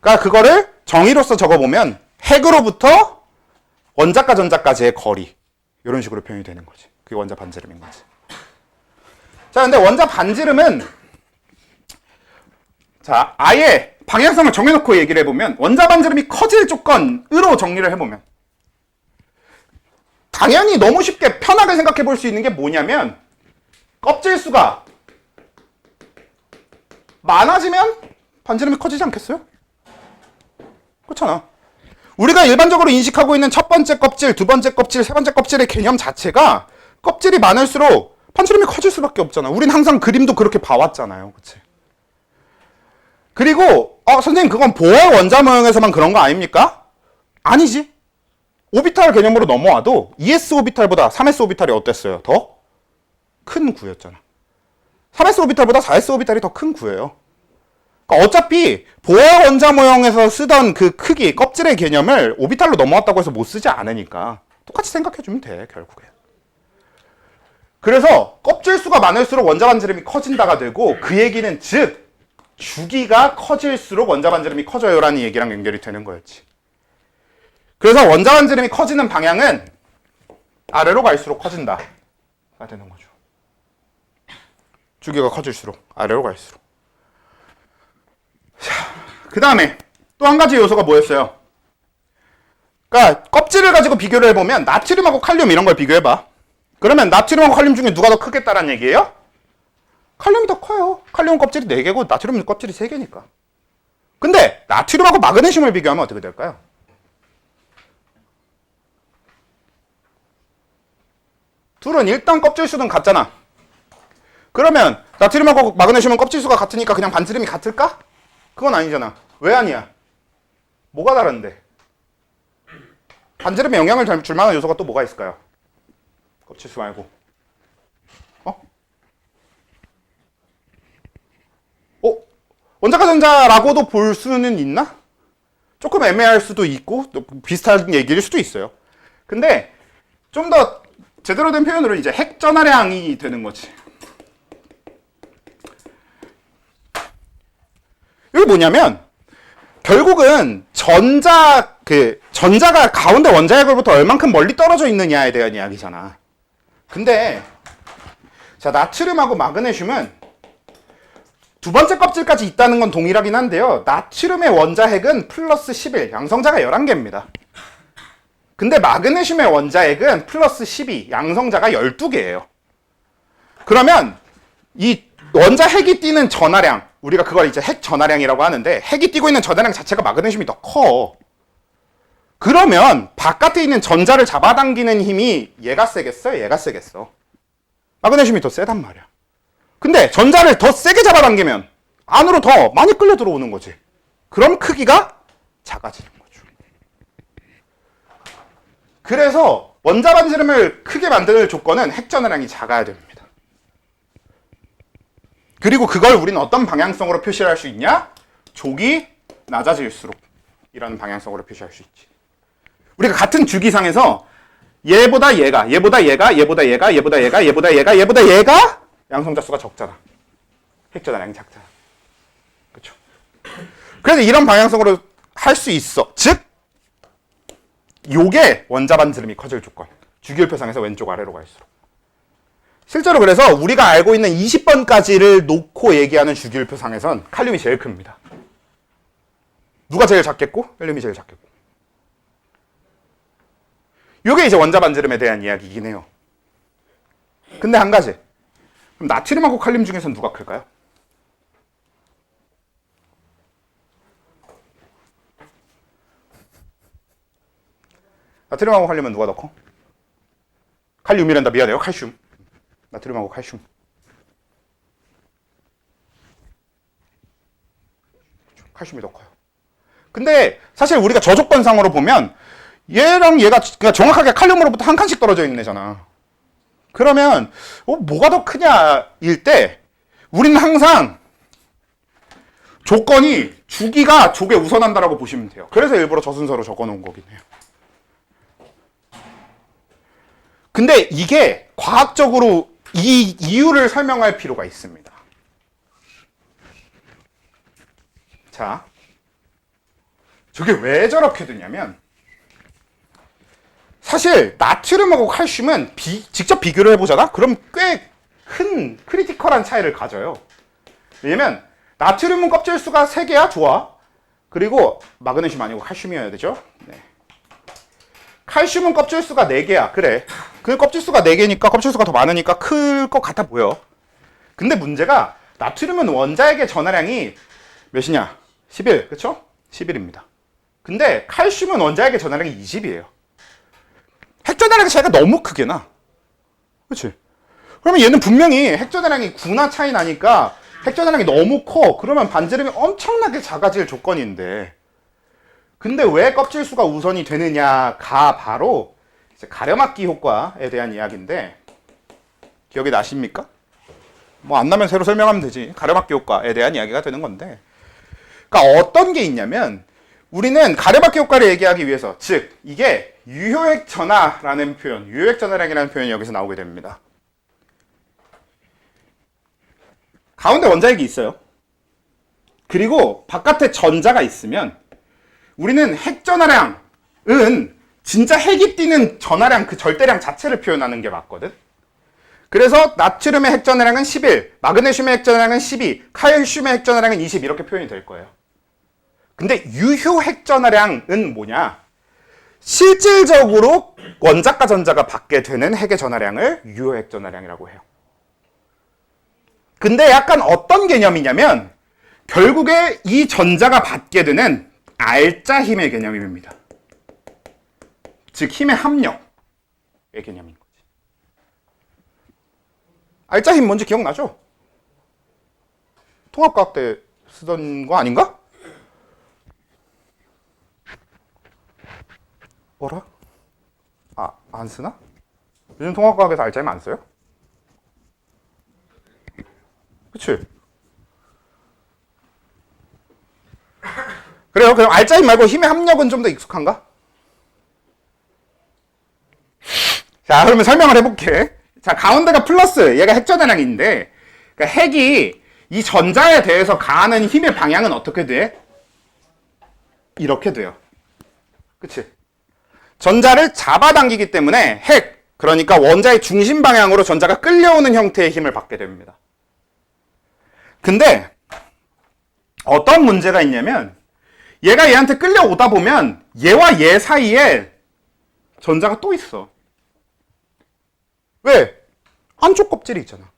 그러니까 그거를 정의로서 적어보면 핵으로부터 원자과 전자까지의 거리, 이런 식으로 표현이 되는 거지. 그게 원자 반지름인 거지. 자, 근데 원자 반지름은, 자, 아예 방향성을 정해놓고 얘기를 해보면, 원자 반지름이 커질 조건으로 정리를 해보면, 당연히 너무 쉽게 편하게 생각해 볼 수 있는 게 뭐냐면, 껍질 수가 많아지면 반지름이 커지지 않겠어요? 그렇잖아. 우리가 일반적으로 인식하고 있는 첫 번째 껍질, 두 번째 껍질, 세 번째 껍질의 개념 자체가 껍질이 많을수록 반지름이 커질 수밖에 없잖아. 우린 항상 그림도 그렇게 봐왔잖아요. 그치? 그리고 선생님 그건 보어 원자 모형에서만 그런 거 아닙니까? 아니지. 오비탈 개념으로 넘어와도 2s 오비탈보다 3s 오비탈이 어땠어요? 더 큰 구였잖아. 3s 오비탈보다 4s 오비탈이 더 큰 구예요. 그러니까 어차피 보어 원자 모형에서 쓰던 그 크기, 껍질의 개념을 오비탈로 넘어왔다고 해서 못 쓰지 않으니까 똑같이 생각해주면 돼, 결국에. 그래서 껍질 수가 많을수록 원자 반지름이 커진다가 되고, 그 얘기는 즉 주기가 커질수록 원자 반지름이 커져요라는 얘기랑 연결이 되는 거였지. 그래서 원자 반지름이 커지는 방향은 아래로 갈수록 커진다가 되는 거죠. 주기가 커질수록 아래로 갈수록. 자, 그 다음에 또 한 가지 요소가 뭐였어요? 그러니까 껍질을 가지고 비교를 해보면 나트륨하고 칼륨 이런 걸 비교해봐. 그러면 나트륨하고 칼륨 중에 누가 더 크겠다라는 얘기예요? 칼륨이 더 커요. 칼륨 껍질이 4개고 나트륨 껍질이 3개니까. 근데 나트륨하고 마그네슘을 비교하면 어떻게 될까요? 둘은 일단 껍질 수는 같잖아. 그러면 나트륨하고 마그네슘은 껍질 수가 같으니까 그냥 반지름이 같을까? 그건 아니잖아. 왜 아니야? 뭐가 다른데? 반지름에 영향을 줄 만한 요소가 또 뭐가 있을까요? 껍질 수 말고. 원자과 전자라고도 볼 수는 있나? 조금 애매할 수도 있고 비슷한 얘기일 수도 있어요. 근데 좀 더 제대로 된 표현으로 이제 핵 전하량이 되는 거지. 이게 뭐냐면 결국은 전자가 가운데 원자핵으로부터 얼만큼 멀리 떨어져 있느냐에 대한 이야기잖아. 근데 자, 나트륨하고 마그네슘은 두 번째 껍질까지 있다는 건 동일하긴 한데요. 나트륨의 원자핵은 플러스 11, 양성자가 11개입니다. 근데 마그네슘의 원자핵은 플러스 12, 양성자가 12개예요. 그러면 이 원자핵이 띄는 전하량, 우리가 그걸 이제 핵 전하량이라고 하는데, 핵이 띄고 있는 전하량 자체가 마그네슘이 더 커. 그러면 바깥에 있는 전자를 잡아당기는 힘이 얘가 세겠어? 얘가 세겠어? 마그네슘이 더 세단 말이야. 근데 전자를 더 세게 잡아당기면 안으로 더 많이 끌려 들어오는 거지. 그럼 크기가 작아지는 거죠. 그래서 원자 반지름을 크게 만드는 조건은 핵전화량이 작아야 됩니다. 그리고 그걸 우리는 어떤 방향성으로 표시할 수 있냐? 족이 낮아질수록 이런 방향성으로 표시할 수 있지. 우리가 같은 주기상에서 얘보다 얘가 양성자수가 적잖아. 핵전화량이 작잖아. 그렇죠? 그래서 이런 방향성으로 할 수 있어. 즉 요게 원자 반지름이 커질 조건. 주기율표상에서 왼쪽 아래로 갈수록. 실제로 그래서 우리가 알고 있는 20번까지를 놓고 얘기하는 주기율표상에선 칼륨이 제일 큽니다. 누가 제일 작겠고? 헬륨이 제일 작겠고. 요게 이제 원자 반지름에 대한 이야기이긴 해요. 근데 한 가지. 그럼 나트륨하고 칼륨 중에선 누가 클까요? 나트륨하고 칼륨은 누가 더 커? 칼륨이란다. 미안해요. 칼슘. 나트륨하고 칼슘. 칼슘이 더 커요. 근데 사실 우리가 저조건상으로 보면 얘랑 얘가 그러니까 정확하게 칼륨으로부터 한 칸씩 떨어져 있는 애잖아. 그러면 뭐가 더 크냐일 때 우리는 항상 조건이 주기가 족에 우선한다라고 보시면 돼요. 그래서 일부러 저 순서로 적어놓은 거긴 해요. 근데 이게 과학적으로 이 이유를 설명할 필요가 있습니다. 자, 저게 왜 저렇게 되냐면 사실 나트륨하고 칼슘은 직접 비교를 해보잖아? 그럼 꽤 큰 크리티컬한 차이를 가져요. 왜냐면 나트륨은 껍질수가 3개야? 좋아. 그리고 마그네슘 아니고 칼슘이어야 되죠? 네. 칼슘은 껍질수가 4개야. 그래. 그 껍질수가 4개니까 껍질수가 더 많으니까 클 것 같아 보여. 근데 문제가 나트륨은 원자핵의 전하량이 몇이냐? 11. 그쵸? 11입니다. 근데 칼슘은 원자핵의 전하량이 20이에요. 핵전하량의 차이가 너무 크게 나. 그치? 그러면 얘는 분명히 핵전하량이 9나 차이 나니까 핵전하량이 너무 커. 그러면 반지름이 엄청나게 작아질 조건인데 근데 왜 껍질수가 우선이 되느냐가 바로 이제 가려막기 효과에 대한 이야기인데 기억이 나십니까? 뭐 안 나면 새로 설명하면 되지. 가려막기 효과에 대한 이야기가 되는 건데 그러니까 어떤 게 있냐면 우리는 가려막기 효과를 얘기하기 위해서 즉 이게 유효핵 전하라는 표현, 유효핵 전하량이라는 표현이 여기서 나오게 됩니다. 가운데 원자핵이 있어요. 그리고 바깥에 전자가 있으면 우리는 핵 전하량은 진짜 핵이 뛰는 전하량 그 절대량 자체를 표현하는 게 맞거든. 그래서 나트륨의 핵 전하량은 11, 마그네슘의 핵 전하량은 12, 칼슘의 핵 전하량은 20 이렇게 표현이 될 거예요. 근데 유효 핵 전하량은 뭐냐? 실질적으로 원자과 전자가 받게 되는 핵의 전하량을 유효 핵 전하량이라고 해요. 근데 약간 어떤 개념이냐면 결국에 이 전자가 받게 되는 알짜 힘의 개념입니다. 즉 힘의 합력의 개념인 거지. 알짜 힘 뭔지 기억나죠? 통합과학 때 쓰던 거 아닌가? 뭐라? 안 쓰나? 요즘 통합과학에서 알짜 힘 안 써요? 그치? 그래요? 그럼 알짜 힘 말고 힘의 합력은 좀 더 익숙한가? 자, 그러면 설명을 해볼게. 자, 가운데가 플러스, 얘가 핵 전하량인데, 그러니까 핵이 이 전자에 대해서 가하는 힘의 방향은 어떻게 돼? 이렇게 돼요. 그치? 전자를 잡아당기기 때문에 핵, 그러니까 원자의 중심 방향으로 전자가 끌려오는 형태의 힘을 받게 됩니다. 근데 어떤 문제가 있냐면 얘가 얘한테 끌려오다 보면 얘와 얘 사이에 전자가 또 있어. 왜? 안쪽 껍질이 있잖아.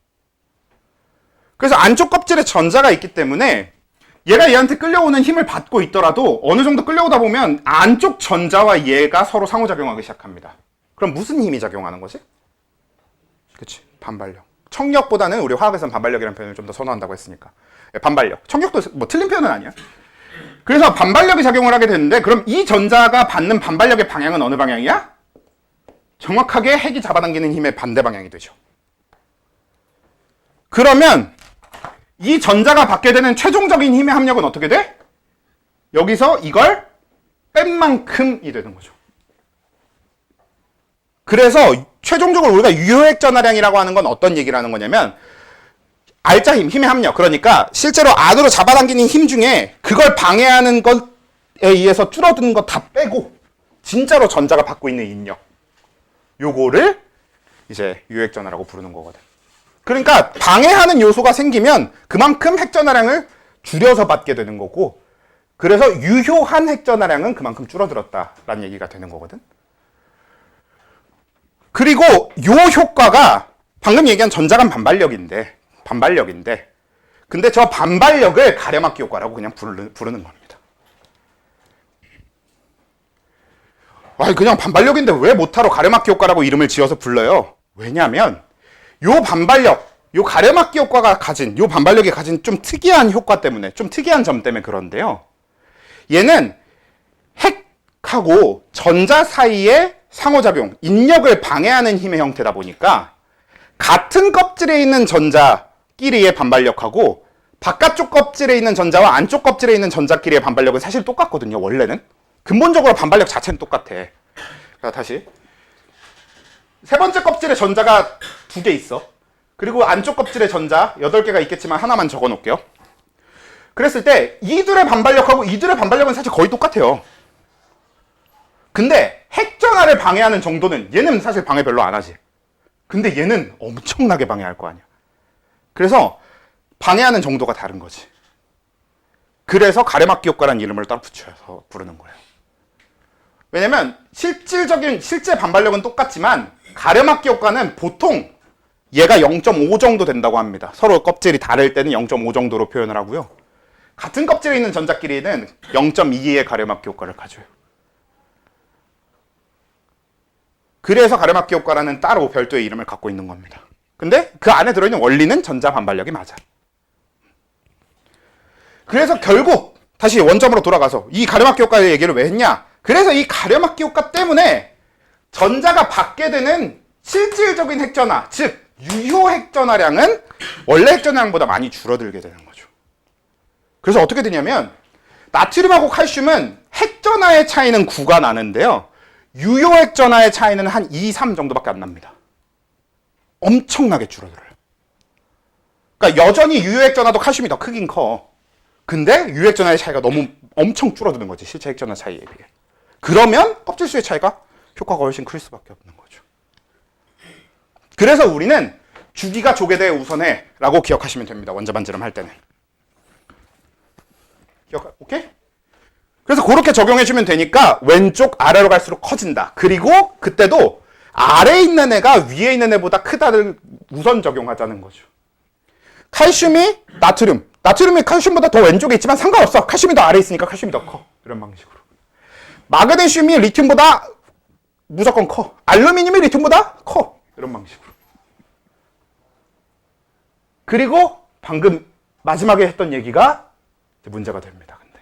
그래서 안쪽 껍질에 전자가 있기 때문에 얘가 얘한테 끌려오는 힘을 받고 있더라도 어느 정도 끌려오다 보면 안쪽 전자와 얘가 서로 상호작용하기 시작합니다. 그럼 무슨 힘이 작용하는 거지? 그치? 반발력. 청력보다는 우리 화학에서는 반발력이라는 표현을 좀 더 선호한다고 했으니까. 반발력. 청력도 뭐 틀린 표현은 아니야. 그래서 반발력이 작용을 하게 되는데 그럼 이 전자가 받는 반발력의 방향은 어느 방향이야? 정확하게 핵이 잡아당기는 힘의 반대 방향이 되죠. 그러면 이 전자가 받게 되는 최종적인 힘의 합력은 어떻게 돼? 여기서 이걸 뺀 만큼이 되는 거죠. 그래서 최종적으로 우리가 유효핵 전하량이라고 하는 건 어떤 얘기를 하는 거냐면 알짜 힘, 힘의 합력. 그러니까 실제로 안으로 잡아당기는 힘 중에 그걸 방해하는 것에 의해서 줄어드는 거 다 빼고 진짜로 전자가 받고 있는 인력. 요거를 이제 유효핵 전하라고 부르는 거거든. 그러니까 방해하는 요소가 생기면 그만큼 핵 전하량을 줄여서 받게 되는 거고 그래서 유효한 핵 전하량은 그만큼 줄어들었다라는 얘기가 되는 거거든. 그리고 요 효과가 방금 얘기한 전자간 반발력인데 근데 저 반발력을 가려막기 효과라고 그냥 부르는 겁니다. 아니 그냥 반발력인데 왜 못하러 가려막기 효과라고 이름을 지어서 불러요? 왜냐하면 요 반발력, 요 가려막기 효과가 가진, 요 반발력이 가진 좀 특이한 효과 때문에, 좀 특이한 점 때문에 그런데요. 얘는 핵하고 전자 사이의 상호작용, 인력을 방해하는 힘의 형태다 보니까 같은 껍질에 있는 전자끼리의 반발력하고 바깥쪽 껍질에 있는 전자와 안쪽 껍질에 있는 전자끼리의 반발력은 사실 똑같거든요, 원래는. 근본적으로 반발력 자체는 똑같아. 자, 다시. 세 번째 껍질에 전자가 2개 있어. 그리고 안쪽 껍질에 전자 8개가 있겠지만 하나만 적어 놓을게요. 그랬을 때 이둘의 반발력하고 이둘의 반발력은 사실 거의 똑같아요. 근데 핵전하를 방해하는 정도는 얘는 사실 방해 별로 안 하지. 근데 얘는 엄청나게 방해할 거 아니야. 그래서 방해하는 정도가 다른 거지. 그래서 가려막기 효과라는 이름을 따로 붙여서 부르는 거예요. 왜냐면 실제 반발력은 똑같지만 가려막기 효과는 보통 얘가 0.5 정도 된다고 합니다. 서로 껍질이 다를 때는 0.5 정도로 표현을 하고요. 같은 껍질에 있는 전자끼리는 0.2의 가려막기 효과를 가져요. 그래서 가려막기 효과라는 따로 별도의 이름을 갖고 있는 겁니다. 근데 그 안에 들어있는 원리는 전자 반발력이 맞아. 그래서 결국 다시 원점으로 돌아가서 이 가려막기 효과의 얘기를 왜 했냐? 그래서 이 가려막기 효과 때문에 전자가 받게 되는 실질적인 핵전하, 즉 유효 핵전하량은 원래 핵전하량보다 많이 줄어들게 되는 거죠. 그래서 어떻게 되냐면 나트륨하고 칼슘은 핵전하의 차이는 9가 나는데요. 유효 핵전하의 차이는 한 2, 3 정도밖에 안 납니다. 엄청나게 줄어들어요. 그러니까 여전히 유효 핵전하도 칼슘이 더 크긴 커. 근데 유효 핵전하의 차이가 너무 엄청 줄어드는 거지, 실제 핵전하 차이에 비해. 그러면 껍질수의 차이가 효과가 훨씬 클 수밖에 없는 거죠. 그래서 우리는 주기가 조게 돼 우선해 라고 기억하시면 됩니다. 원자 반지름 할 때는. 오케이? 그래서 그렇게 적용해주면 되니까 왼쪽 아래로 갈수록 커진다. 그리고 그때도 아래에 있는 애가 위에 있는 애보다 크다를 우선 적용하자는 거죠. 칼슘이 나트륨이 칼슘보다 더 왼쪽에 있지만 상관없어. 칼슘이 더 아래에 있으니까 칼슘이 더 커. 이런 방식으로. 마그네슘이 리튬보다 무조건 커. 알루미늄이 리튬보다 커. 이런 방식으로. 그리고 방금 마지막에 했던 얘기가 문제가 됩니다. 근데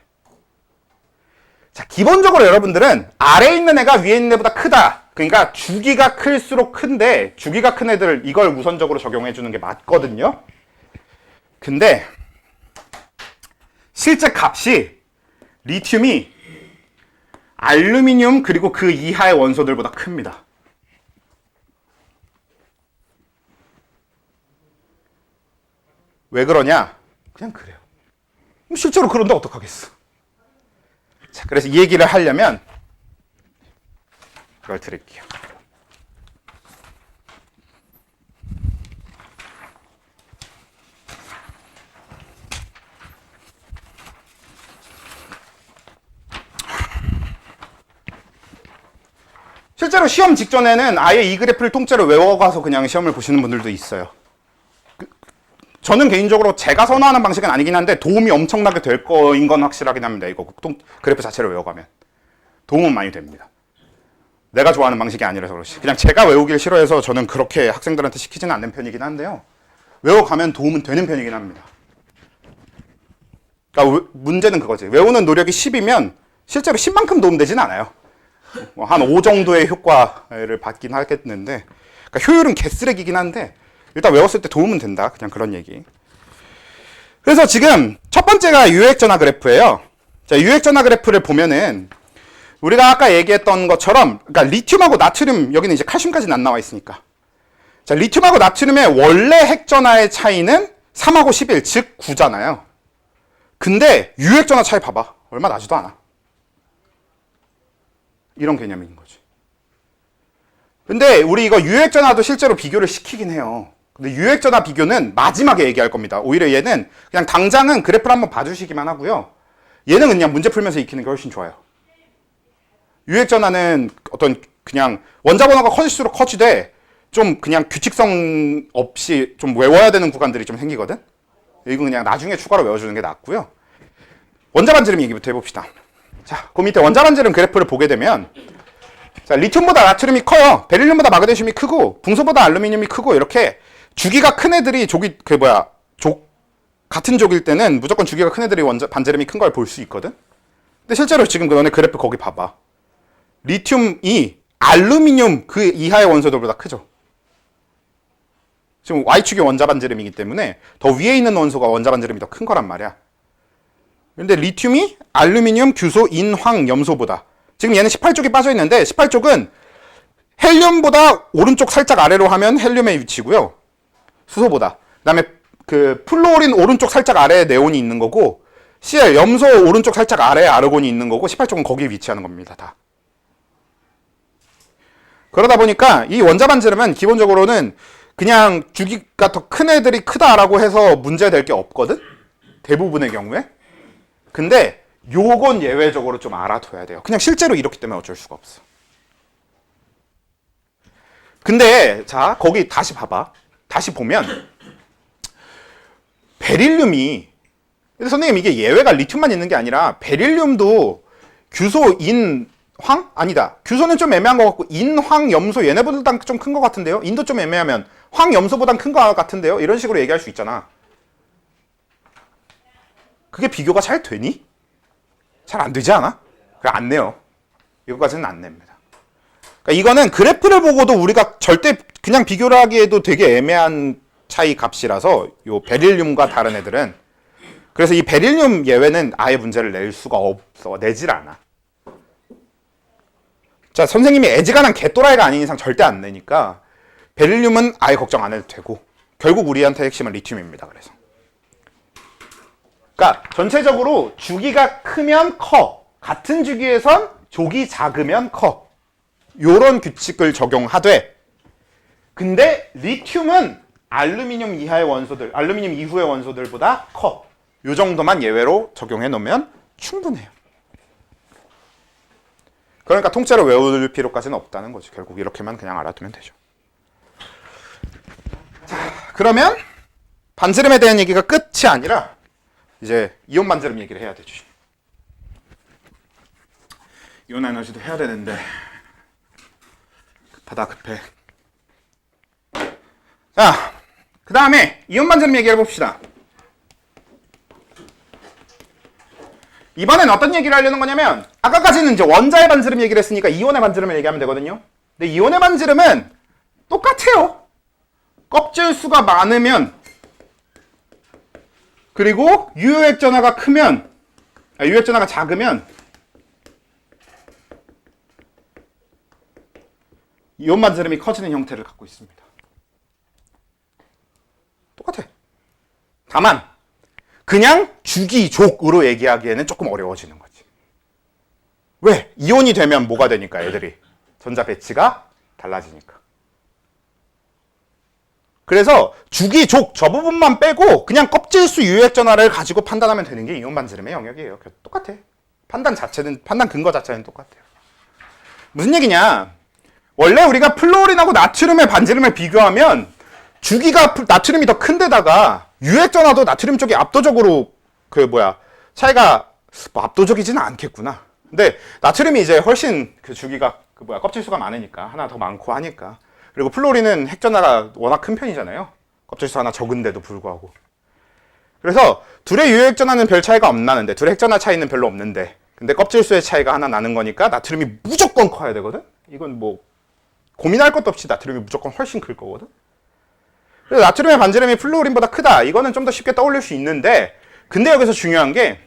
자, 기본적으로 여러분들은 아래에 있는 애가 위에 있는 애보다 크다. 그러니까 주기가 클수록 큰데 주기가 큰 애들 이걸 우선적으로 적용해 주는 게 맞거든요. 근데 실제 값이 리튬이 알루미늄 그리고 그 이하의 원소들보다 큽니다. 왜 그러냐? 그냥 그래요. 실제로 그런데 어떡하겠어? 자, 그래서 이 얘기를 하려면 그걸 드릴게요. 실제로 시험 직전에는 아예 이 그래프를 통째로 외워가서 그냥 시험을 보시는 분들도 있어요. 저는 개인적으로 제가 선호하는 방식은 아니긴 한데 도움이 엄청나게 될 거인 건 확실하긴 합니다. 이거 그래프 자체를 외워가면 도움은 많이 됩니다. 내가 좋아하는 방식이 아니라서 그렇지. 그냥 제가 외우길 싫어해서 저는 그렇게 학생들한테 시키지는 않는 편이긴 한데요. 외워가면 도움은 되는 편이긴 합니다. 그러니까 문제는 그거지. 외우는 노력이 10이면 실제로 10만큼 도움되진 않아요. 뭐 한 5 정도의 효과를 받긴 하겠는데, 그러니까 효율은 개쓰레기긴 한데 일단 외웠을 때 도움은 된다. 그냥 그런 얘기. 그래서 지금 첫 번째가 유액전화 그래프예요. 자, 유액전화 그래프를 보면은 우리가 아까 얘기했던 것처럼, 그러니까 리튬하고 나트륨, 여기는 이제 칼슘까지는 안 나와 있으니까. 자, 리튬하고 나트륨의 원래 핵전화의 차이는 3하고 11, 즉 9잖아요. 근데 유액전화 차이 봐봐. 얼마 나지도 않아. 이런 개념인 거지. 근데 우리 이거 유액전화도 실제로 비교를 시키긴 해요. 근데 유액전화 비교는 마지막에 얘기할 겁니다. 오히려 얘는 그냥 당장은 그래프를 한번 봐주시기만 하고요. 얘는 그냥 문제 풀면서 익히는 게 훨씬 좋아요. 유액전화는 어떤 그냥 원자 번호가 커질수록 커지되 좀 그냥 규칙성 없이 좀 외워야 되는 구간들이 좀 생기거든. 이건 그냥 나중에 추가로 외워주는 게 낫고요. 원자 반지름 얘기부터 해봅시다. 자, 그 밑에 원자 반지름 그래프를 보게 되면, 자, 리튬보다 나트륨이 커요. 베릴륨보다 마그네슘이 크고 붕소보다 알루미늄이 크고, 이렇게 주기가 큰 애들이 같은 족일 때는 무조건 주기가 큰 애들이 원자 반지름이 큰 걸 볼 수 있거든. 근데 실제로 지금 너네 그래프 거기 봐봐. 리튬이 알루미늄 그 이하의 원소들보다 크죠. 지금 Y축이 원자 반지름이기 때문에 더 위에 있는 원소가 원자 반지름이 더 큰 거란 말이야. 근데 리튬이 알루미늄, 규소, 인, 황, 염소보다, 지금 얘는 18쪽이 빠져 있는데 18쪽은 헬륨보다 오른쪽 살짝 아래로 하면 헬륨의 위치고요. 수소보다. 그다음에 그 플루오린 오른쪽 살짝 아래에 네온이 있는 거고, Cl 염소 오른쪽 살짝 아래에 아르곤이 있는 거고, 18쪽은 거기에 위치하는 겁니다. 다. 그러다 보니까 이 원자 반지름은 기본적으로는 그냥 주기가 더 큰 애들이 크다라고 해서 문제될 게 없거든? 대부분의 경우에. 근데 요건 예외적으로 좀 알아둬야 돼요. 그냥 실제로 이렇기 때문에 어쩔 수가 없어. 근데 자, 거기 다시 봐봐. 다시 보면 베릴륨이, 근데 선생님 이게 예외가 리튬만 있는 게 아니라 베릴륨도 규소, 인, 황? 아니다. 규소는 좀 애매한 것 같고 인, 황, 염소 얘네보다 좀 큰 것 같은데요? 인도 좀 애매하면 황, 염소보단 큰 것 같은데요? 이런 식으로 얘기할 수 있잖아. 그게 비교가 잘 되니? 잘 안 되지 않아? 그래, 안 내요. 이거까지는 안 냅니다. 그러니까 이거는 그래프를 보고도 우리가 절대 그냥 비교를 하기에도 되게 애매한 차이 값이라서, 요 베릴륨과 다른 애들은. 그래서 이 베릴륨 예외는 아예 문제를 낼 수가 없어. 내질 않아. 자, 선생님이 애지간한 개또라이가 아닌 이상 절대 안 내니까 베릴륨은 아예 걱정 안 해도 되고, 결국 우리한테 핵심은 리튬입니다. 그래서. 그러니까 전체적으로 주기가 크면 커. 같은 주기에선 족이 작으면 커. 요런 규칙을 적용하되, 근데 리튬은 알루미늄 이하의 원소들, 알루미늄 이후의 원소들보다 커. 요 정도만 예외로 적용해 놓으면 충분해요. 그러니까 통째로 외울 필요까지는 없다는 거죠. 결국 이렇게만 그냥 알아두면 되죠. 자, 그러면 반지름에 대한 얘기가 끝이 아니라 이제 이온 반지름 얘기를 해야 되죠. 이온 에너지도 해야 되는데 급하다 급해. 자, 그 다음에 이온 반지름 얘기를 해봅시다. 이번엔 어떤 얘기를 하려는 거냐면, 아까까지는 이제 원자의 반지름 얘기를 했으니까 이온의 반지름을 얘기하면 되거든요. 근데 이온의 반지름은 똑같아요. 껍질 수가 많으면, 그리고 유효액 전하가 크면, 유효액 전하가 작으면 이온 반지름이 커지는 형태를 갖고 있습니다. 똑같아. 다만 그냥 주기족으로 얘기하기에는 조금 어려워지는 거지. 왜? 이온이 되면 뭐가 되니까, 애들이 전자 배치가 달라지니까. 그래서 주기족 저 부분만 빼고 그냥 껍질수 유효액 전하를 가지고 판단하면 되는 게 이온 반지름의 영역이에요. 똑같아. 판단 근거 자체는 똑같아요. 무슨 얘기냐? 원래 우리가 플루오린하고 나트륨의 반지름을 비교하면 주기가 나트륨이 더 큰데다가 유액 전하도 나트륨 쪽이 압도적으로 차이가 뭐 압도적이지는 않겠구나. 근데 나트륨이 이제 훨씬 그 주기가 껍질 수가 많으니까, 하나 더 많고 하니까. 그리고 플루오린은 핵 전하가 워낙 큰 편이잖아요. 껍질수 하나 적은데도 불구하고. 그래서 둘의 유효 핵전화는 별 차이가 안 나는데, 둘의 핵전화 차이는 별로 없는데, 근데 껍질수의 차이가 하나 나는 거니까 나트륨이 무조건 커야 되거든? 이건 뭐 고민할 것도 없이 나트륨이 무조건 훨씬 클 거거든? 그래서 나트륨의 반지름이 플루오린보다 크다. 이거는 좀 더 쉽게 떠올릴 수 있는데, 근데 여기서 중요한 게,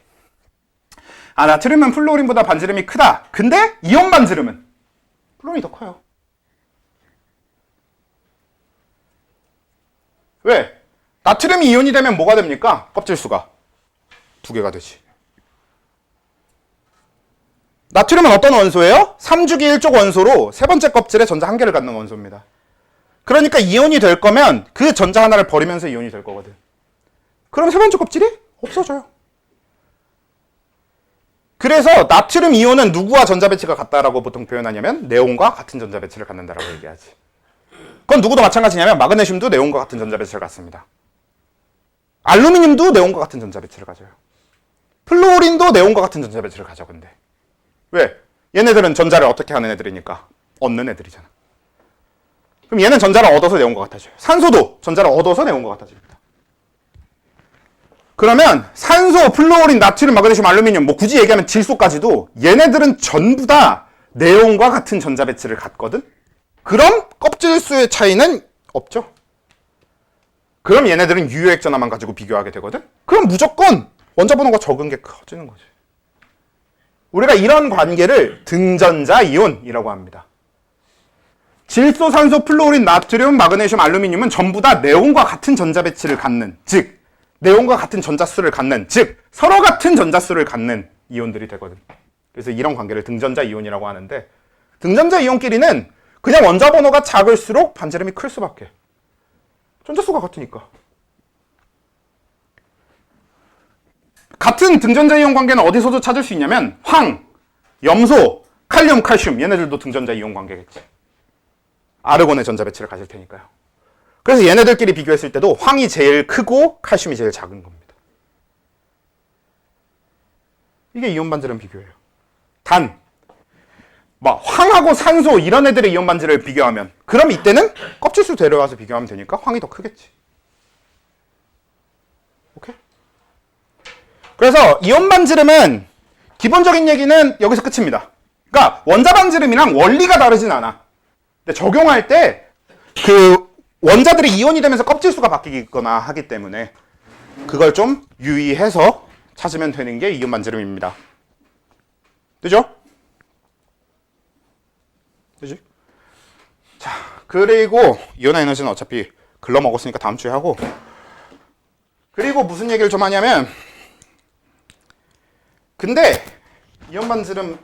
나트륨은 플루오린보다 반지름이 크다. 근데 이온 반지름은 플루오린이 더 커요. 왜? 나트륨이 이온이 되면 뭐가 됩니까? 껍질수가 2개가 되지. 나트륨은 어떤 원소예요? 3주기 1족 원소로 세 번째 껍질에 전자 1개를 갖는 원소입니다. 그러니까 이온이 될 거면 그 전자 하나를 버리면서 이온이 될 거거든. 그럼 세 번째 껍질이 없어져요. 그래서 나트륨 이온은 누구와 전자 배치가 같다라고 보통 표현하냐면 네온과 같은 전자 배치를 갖는다라고 얘기하지. 그건 누구도 마찬가지냐면 마그네슘도 네온과 같은 전자 배치를 갖습니다. 알루미늄도 네온과 같은 전자 배치를 가져요. 플루오린도 네온과 같은 전자 배치를 가져. 근데 왜? 얘네들은 전자를 어떻게 하는 애들이니까 얻는 애들이잖아. 그럼 얘는 전자를 얻어서 네온과 같아져요. 산소도 전자를 얻어서 네온과 같아집니다. 그러면 산소, 플루오린, 나트륨, 마그네슘, 알루미늄 뭐 굳이 얘기하면 질소까지도 얘네들은 전부 다 네온과 같은 전자 배치를 갖거든. 그럼 껍질수의 차이는 없죠. 그럼 얘네들은 유효 핵전화만 가지고 비교하게 되거든. 그럼 무조건 원자 번호가 적은 게 커지는 거지. 우리가 이런 관계를 등전자 이온이라고 합니다. 질소, 산소, 플루오린, 나트륨, 마그네슘, 알루미늄은 전부 다 네온과 같은 전자 배치를 갖는, 즉 네온과 같은 전자수를 갖는, 즉 서로 같은 전자수를 갖는 이온들이 되거든. 그래서 이런 관계를 등전자 이온이라고 하는데, 등전자 이온끼리는 그냥 원자 번호가 작을수록 반지름이 클 수밖에. 전자수가 같으니까. 같은 등전자 이온 관계는 어디서도 찾을 수 있냐면 황, 염소, 칼륨, 칼슘 얘네들도 등전자 이온 관계겠지. 아르곤의 전자 배치를 가질 테니까요. 그래서 얘네들끼리 비교했을 때도 황이 제일 크고 칼슘이 제일 작은 겁니다. 이게 이온 반지름 비교예요. 단, 막 황하고 산소 이런 애들의 이온 반지를 비교하면 그럼 이때는 껍질수 데려와서 비교하면 되니까 황이 더 크겠지. 오케이? 그래서 이온 반지름은 기본적인 얘기는 여기서 끝입니다. 그러니까 원자 반지름이랑 원리가 다르진 않아. 근데 적용할 때 그 원자들이 이온이 되면서 껍질수가 바뀌거나 하기 때문에 그걸 좀 유의해서 찾으면 되는 게 이온 반지름입니다. 되죠? 되지? 자, 그리고 이온화 에너지는 어차피 글러먹었으니까 다음 주에 하고, 그리고 무슨 얘기를 좀 하냐면, 근데 이온 반지름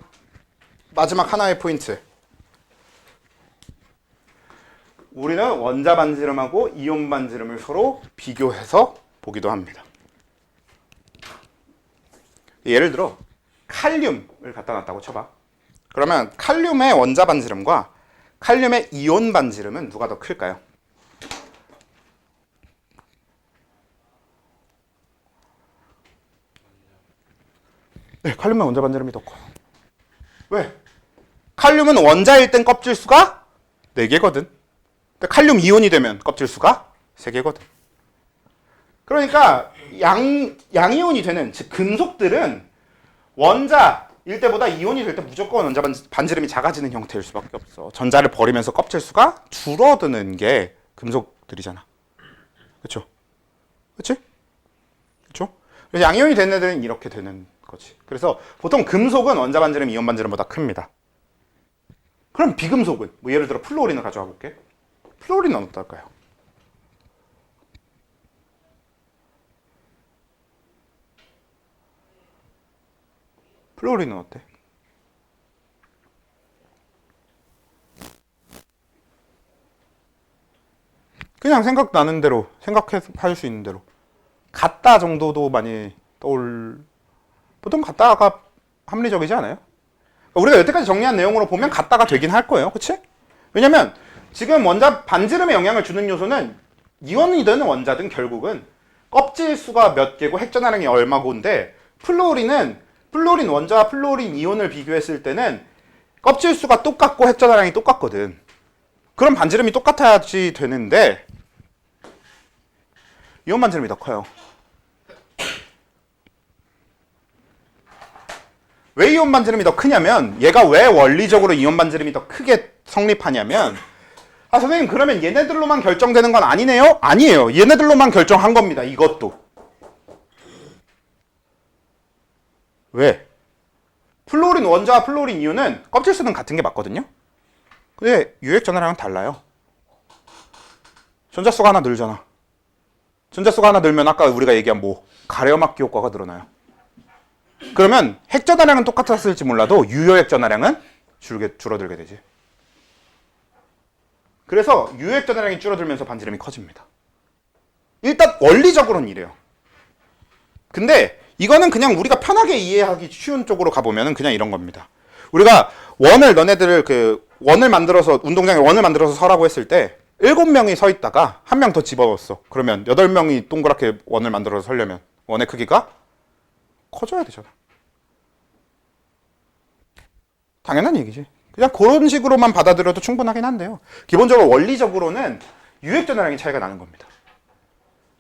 마지막 하나의 포인트, 우리는 원자 반지름하고 이온 반지름을 서로 비교해서 보기도 합니다. 예를 들어 칼륨을 갖다 놨다고 쳐봐. 그러면 칼륨의 원자 반지름과 칼륨의 이온 반지름은 누가 더 클까요? 네, 칼륨의 원자 반지름이 더 커요. 왜? 칼륨은 원자일 땐 껍질수가 4개거든. 근데 칼륨 이온이 되면 껍질수가 3개거든. 그러니까 양이온이 되는, 즉 금속들은 원자일 때보다 이온이 될 때 무조건 원자 반지름이 작아지는 형태일 수밖에 없어. 전자를 버리면서 껍질수가 줄어드는 게 금속들이잖아. 그렇죠? 그렇지? 그렇죠? 그래서 양이온이 되는 애들은 이렇게 되는 거지. 그래서 보통 금속은 원자 반지름, 이온 반지름보다 큽니다. 그럼 비금속은? 뭐 예를 들어 플루오린을 가져와 볼게. 플루오린은 어떨까요? 플루오린은 어때? 그냥 생각나는 대로, 생각할 수 있는 대로 같다 정도도 많이 보통 같다가 합리적이지 않아요? 우리가 여태까지 정리한 내용으로 보면 같다가 되긴 할 거예요. 그치? 왜냐면 지금 원자 반지름에 영향을 주는 요소는 이온이든 원자든 결국은 껍질 수가 몇 개고 핵전화량이 얼마고인데, 플루오린 원자와 플루오린 이온을 비교했을 때는 껍질 수가 똑같고 핵전화량이 똑같거든. 그럼 반지름이 똑같아야지 되는데 이온 반지름이 더 커요. 왜 이온 반지름이 더 크냐면 얘가 왜 원리적으로 이온 반지름이 더 크게 성립하냐면 아 선생님 그러면 얘네들로만 결정되는 건 아니네요? 아니에요. 얘네들로만 결정한 겁니다. 이것도. 왜? 플로린 원자와 플로린 이온은 껍질 수는 같은 게 맞거든요. 근데 유액 전하량은 달라요. 전자수가 하나 늘잖아. 전자수가 하나 늘면 아까 우리가 얘기한 뭐 가려막기 효과가 늘어나요. 그러면 핵 전하량은 똑같았을지 몰라도 유효액 전하량은 줄어들게 되지. 그래서 유효액 전하량이 줄어들면서 반지름이 커집니다. 일단 원리적으로는 이래요. 근데 이거는 그냥 우리가 편하게 이해하기 쉬운 쪽으로 가보면 그냥 이런 겁니다. 우리가 너네들을 원을 만들어서 운동장에 원을 만들어서 서라고 했을 때 7명이 서 있다가 한 명 더 집어넣었어. 그러면 8명이 동그랗게 원을 만들어서 서려면 원의 크기가 커져야 되잖아. 당연한 얘기지. 그냥 그런 식으로만 받아들여도 충분하긴 한데요. 기본적으로 원리적으로는 유액 전하량이 차이가 나는 겁니다.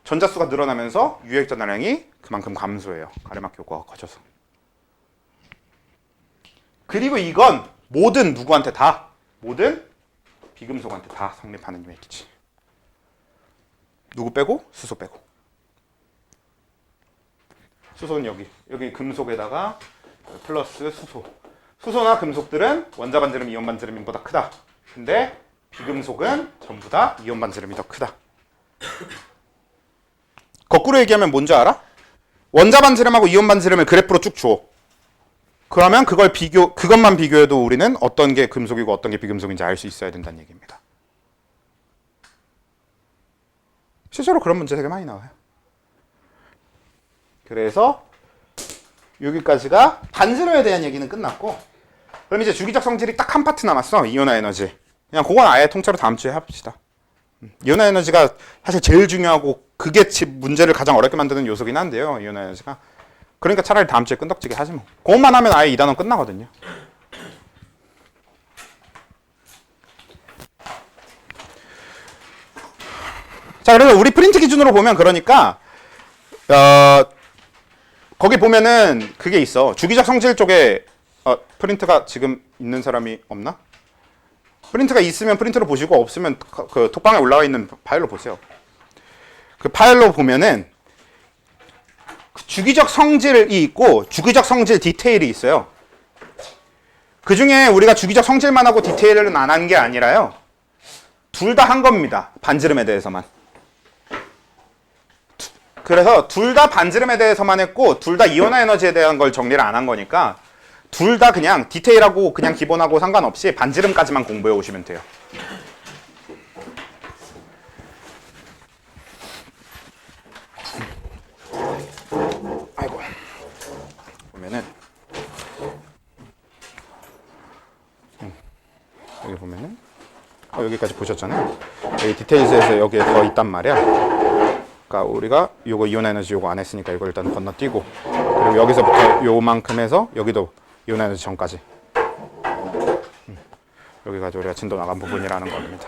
전자수가 늘어나면서 유액 전하량이 그만큼 감소해요. 가려막기 효과가 커져서. 그리고 이건 모든 누구한테 다, 모든 비금속한테 다 성립하는 얘기지. 누구 빼고? 수소 빼고. 수소는 여기 금속에다가 플러스 수소. 수소나 금속들은 원자 반지름, 이온 반지름보다 크다. 근데 비금속은 전부 다 이온 반지름이 더 크다. 거꾸로 얘기하면 뭔지 알아? 원자 반지름하고 이온 반지름을 그래프로 쭉 줘. 그러면 그것만 비교해도 우리는 어떤 게 금속이고 어떤 게 비금속인지 알 수 있어야 된다는 얘기입니다. 실제로 그런 문제 되게 많이 나와요. 그래서 여기까지가 반지름에 대한 얘기는 끝났고, 그럼 이제 주기적 성질이 딱 한 파트 남았어. 이온화 에너지. 그냥 그건 아예 통째로 다음 주에 합시다. 이온화 에너지가 사실 제일 중요하고 그게 문제를 가장 어렵게 만드는 요소긴 한데요. 이온화 에너지가. 그러니까 차라리 다음 주에 끈덕지게 하지 뭐. 그것만 하면 아예 2단원 끝나거든요. 자, 그래서 우리 프린트 기준으로 보면 그러니까 거기 보면은 그게 있어. 주기적 성질 쪽에 프린트가 지금 있는 사람이 없나? 프린트가 있으면 프린트로 보시고 없으면 그 톡방에 올라와 있는 파일로 보세요. 그 파일로 보면은 주기적 성질이 있고 주기적 성질 디테일이 있어요. 그 중에 우리가 주기적 성질만 하고 디테일은 안 한 게 아니라요. 둘 다 한 겁니다. 반지름에 대해서만. 그래서 둘 다 반지름에 대해서만 했고 둘 다 이온화 에너지에 대한 걸 정리를 안 한 거니까 둘 다 그냥 디테일하고 그냥 기본하고 상관없이 반지름까지만 공부해 오시면 돼요. 아이고. 보면은 여기 보면은 여기까지 보셨잖아요. 여기 디테일즈에서 여기에 더 있단 말이야. 그러니까 우리가 요거 이온 에너지 요거 안 했으니까 이걸 일단 건너뛰고, 그리고 여기서부터 요만큼 해서 여기도 이온 에너지 전까지 여기가 우리가 진도 나간 부분이라는 겁니다.